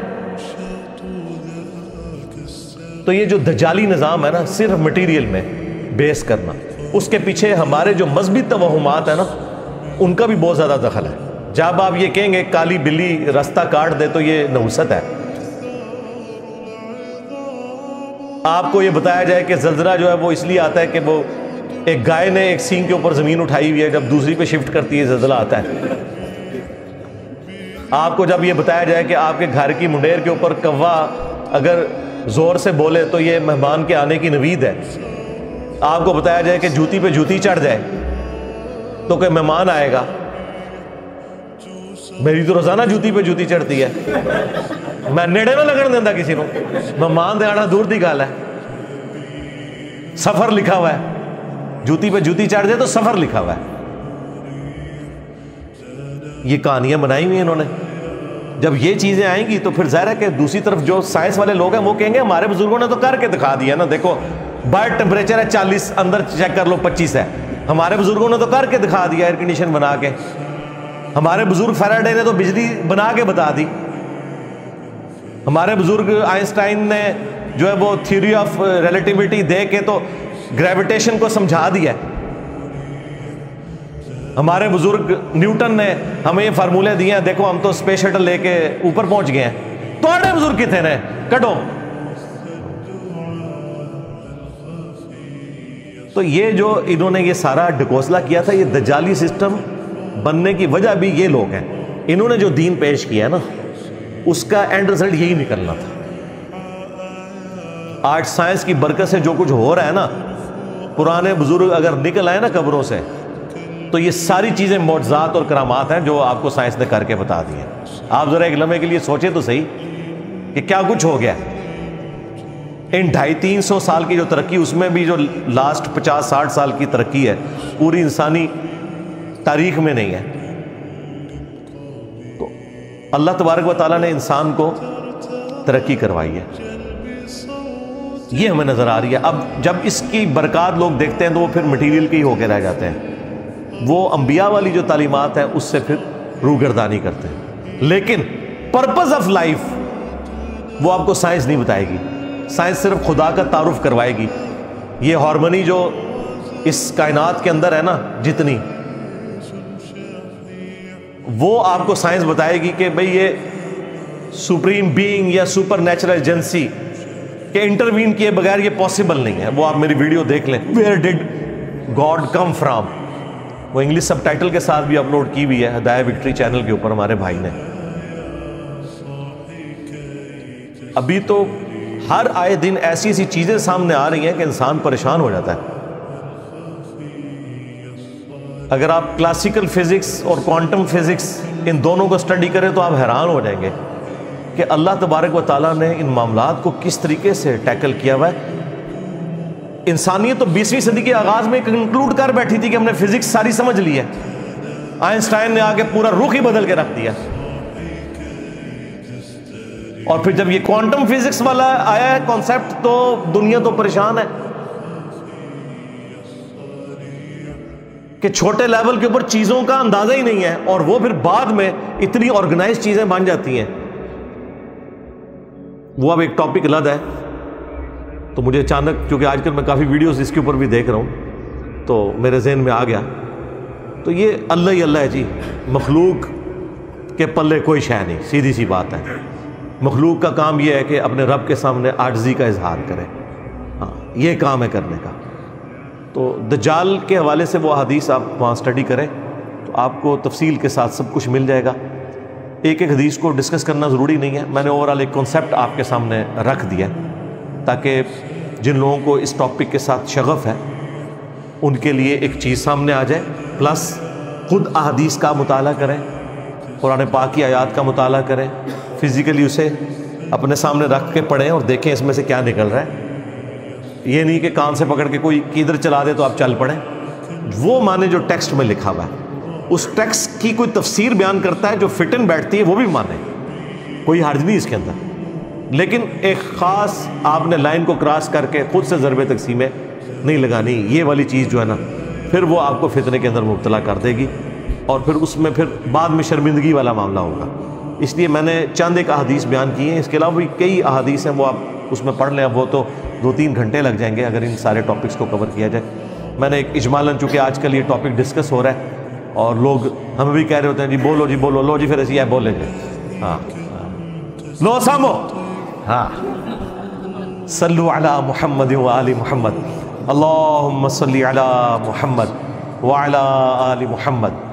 تو یہ جو دجالی نظام ہے نا، صرف مٹیریل میں بیس کرنا، اس کے پیچھے ہمارے جو مذہبی توہمات ہیں نا ان کا بھی بہت زیادہ دخل ہے۔ جب آپ یہ کہیں گے کالی بلی راستہ کاٹ دے تو یہ نحوست ہے۔ آپ کو یہ بتایا جائے کہ زلزلہ جو ہے وہ اس لیے آتا ہے کہ وہ ایک گائے نے ایک سینگ کے اوپر زمین اٹھائی ہوئی ہے، جب دوسری پہ شفٹ کرتی ہے زلزلہ آتا ہے۔ آپ کو جب یہ بتایا جائے کہ آپ کے گھر کی منڈیر کے اوپر کوا اگر زور سے بولے تو یہ مہمان کے آنے کی نوید ہے۔ آپ کو بتایا جائے کہ جوتی پہ جوتی چڑھ جائے تو کوئی مہمان آئے گا۔ میری تو روزانہ جوتی پہ جوتی چڑھتی ہے، میں نیڑے نہ لگن دینا کسی کو، مہمان دے آنا دور دی گل ہے۔ سفر لکھا ہوا ہے، جوتی پہ جوتی چڑھ جائے تو سفر لکھا ہوا ہے۔ یہ کہانیاں بنائی ہوئی ہیں انہوں نے۔ جب یہ چیزیں آئیں گی تو پھر ظاہر ہے کہ دوسری طرف جو سائنس والے لوگ ہیں وہ کہیں گے ہمارے بزرگوں نے تو کر کے دکھا دیا نا، دیکھو باہر ٹمپریچر ہے 40، اندر چیک کر لو 25 ہے، ہمارے بزرگوں نے تو کر کے دکھا دیا ایئر کنڈیشن بنا کے، ہمارے بزرگ فیراڈے نے تو بجلی بنا کے بتا دی، ہمارے بزرگ آئنسٹائن نے جو ہے وہ تھیوری آف ریلیٹیوٹی دے کے تو گریویٹیشن کو سمجھا دیا، ہمارے بزرگ نیوٹن نے ہمیں یہ فارمولے دیے ہیں، دیکھو ہم تو اسپیس شٹل لے کے اوپر پہنچ گئے ہیں۔ تو آڑے بزرگ کتنے نے کٹو۔ تو یہ جو انہوں نے یہ سارا ڈکوسلا کیا تھا، یہ دجالی سسٹم بننے کی وجہ بھی یہ لوگ ہیں۔ انہوں نے جو دین پیش کیا ہے نا اس کا اینڈ رزلٹ یہی نکلنا تھا۔ آج سائنس کی برکت سے جو کچھ ہو رہا ہے نا، پرانے بزرگ اگر نکل آئے نا قبروں سے تو یہ ساری چیزیں معجزات اور کرامات ہیں جو آپ کو سائنس نے کر کے بتا دی ہیں۔ آپ ذرا ایک لمحے کے لیے سوچیں تو صحیح کہ کیا کچھ ہو گیا۔ ان 250-300 سال کی جو ترقی، اس میں بھی جو لاسٹ 50-60 سال کی ترقی ہے پوری انسانی تاریخ میں نہیں ہے۔ تو اللہ تبارک و تعالیٰ نے انسان کو ترقی کروائی ہے، یہ ہمیں نظر آ رہی ہے۔ اب جب اس کی برکات لوگ دیکھتے ہیں تو وہ پھر مٹیریل کے ہی ہو کے رہ جاتے ہیں، وہ انبیاء والی جو تعلیمات ہیں اس سے پھر روگردانی کرتے ہیں۔ لیکن پرپز آف لائف وہ آپ کو سائنس نہیں بتائے گی، سائنس صرف خدا کا تعارف کروائے گی۔ یہ ہارمونی جو اس کائنات کے اندر ہے نا جتنی، وہ آپ کو سائنس بتائے گی کہ بھئی یہ سپریم بینگ یا سپر نیچرل ایجنسی کہ انٹروین کیے بغیر یہ پاسبل نہیں ہے۔ وہ آپ میری ویڈیو دیکھ لیں، ویئر ڈڈ گاڈ کم فرام، وہ انگلش سب ٹائٹل کے ساتھ بھی اپلوڈ کی ہوئی ہے ہدایہ وکٹری چینل کے اوپر ہمارے بھائی نے۔ ابھی تو ہر آئے دن ایسی ایسی چیزیں سامنے آ رہی ہیں کہ انسان پریشان ہو جاتا ہے۔ اگر آپ کلاسیکل فزکس اور کوانٹم فزکس ان دونوں کو اسٹڈی کریں تو آپ حیران ہو جائیں گے کہ اللہ تبارک و تعالیٰ نے ان معاملات کو کس طریقے سے ٹیکل کیا ہوا ہے۔ انسانیت تو 20ویں صدی کے آغاز میں کنکلوڈ کر بیٹھی تھی کہ ہم نے فزکس ساری سمجھ لی ہے، آئنسٹائن نے آگے پورا رخ ہی بدل کے رکھ دیا، اور پھر جب یہ کوانٹم فزکس والا آیا ہے کانسیپٹ تو دنیا تو پریشان ہے کہ چھوٹے لیول کے اوپر چیزوں کا اندازہ ہی نہیں ہے، اور وہ پھر بعد میں اتنی آرگنائز چیزیں بن جاتی ہیں۔ وہ اب ایک ٹاپک الگ ہے، تو مجھے اچانک کیونکہ آج کل میں کافی ویڈیوز اس کے اوپر بھی دیکھ رہا ہوں تو میرے ذہن میں آ گیا، تو یہ اللہ ہی اللہ ہے جی، مخلوق کے پلے کوئی شے نہیں، سیدھی سی بات ہے۔ مخلوق کا کام یہ ہے کہ اپنے رب کے سامنے عاجزی کا اظہار کرے، ہاں یہ کام ہے کرنے کا۔ تو دجال کے حوالے سے وہ حدیث آپ وہاں سٹڈی کریں تو آپ کو تفصیل کے ساتھ سب کچھ مل جائے گا۔ ایک ایک حدیث کو ڈسکس کرنا ضروری نہیں ہے، میں نے اوورآل ایک کنسیپٹ آپ کے سامنے رکھ دیا تاکہ جن لوگوں کو اس ٹاپک کے ساتھ شغف ہے ان کے لیے ایک چیز سامنے آ جائے، پلس خود احادیث کا مطالعہ کریں، قرآن پاک کی آیات کا مطالعہ کریں، فزیکلی اسے اپنے سامنے رکھ کے پڑھیں اور دیکھیں اس میں سے کیا نکل رہا ہے۔ یہ نہیں کہ کان سے پکڑ کے کوئی کدھر چلا دے تو آپ چل پڑیں، وہ معنی جو ٹیکسٹ میں لکھا ہوا ہے، اس ٹیکسٹ کی کوئی تفسیر بیان کرتا ہے جو فٹ ان بیٹھتی ہے وہ بھی مانے، کوئی حرج نہیں اس کے اندر۔ لیکن ایک خاص آپ نے لائن کو کراس کر کے خود سے ضرب تقسیمیں نہیں لگانی، یہ والی چیز جو ہے نا پھر وہ آپ کو فتنے کے اندر مبتلا کر دے گی، اور پھر اس میں پھر بعد میں شرمندگی والا معاملہ ہوگا۔ اس لیے میں نے چند ایک احادیث بیان کی ہیں، اس کے علاوہ بھی کئی احادیث ہیں، وہ آپ اس میں پڑھ لیں، اب وہ تو 2-3 گھنٹے لگ جائیں گے اگر ان سارے ٹاپکس کو کور کیا جائے۔ میں نے ایک اجمالاً، چونکہ آج کل یہ ٹاپک ڈسکس ہو رہا ہے اور لوگ ہمیں بھی کہہ رہے ہوتے ہیں جی بولو جی بولو، لو جی پھر ایسی ہے بولیں گے، ہاں لو سامو، ہاں صلو علی محمد و آل محمد، اللہم صلی علی محمد وعلی آل محمد۔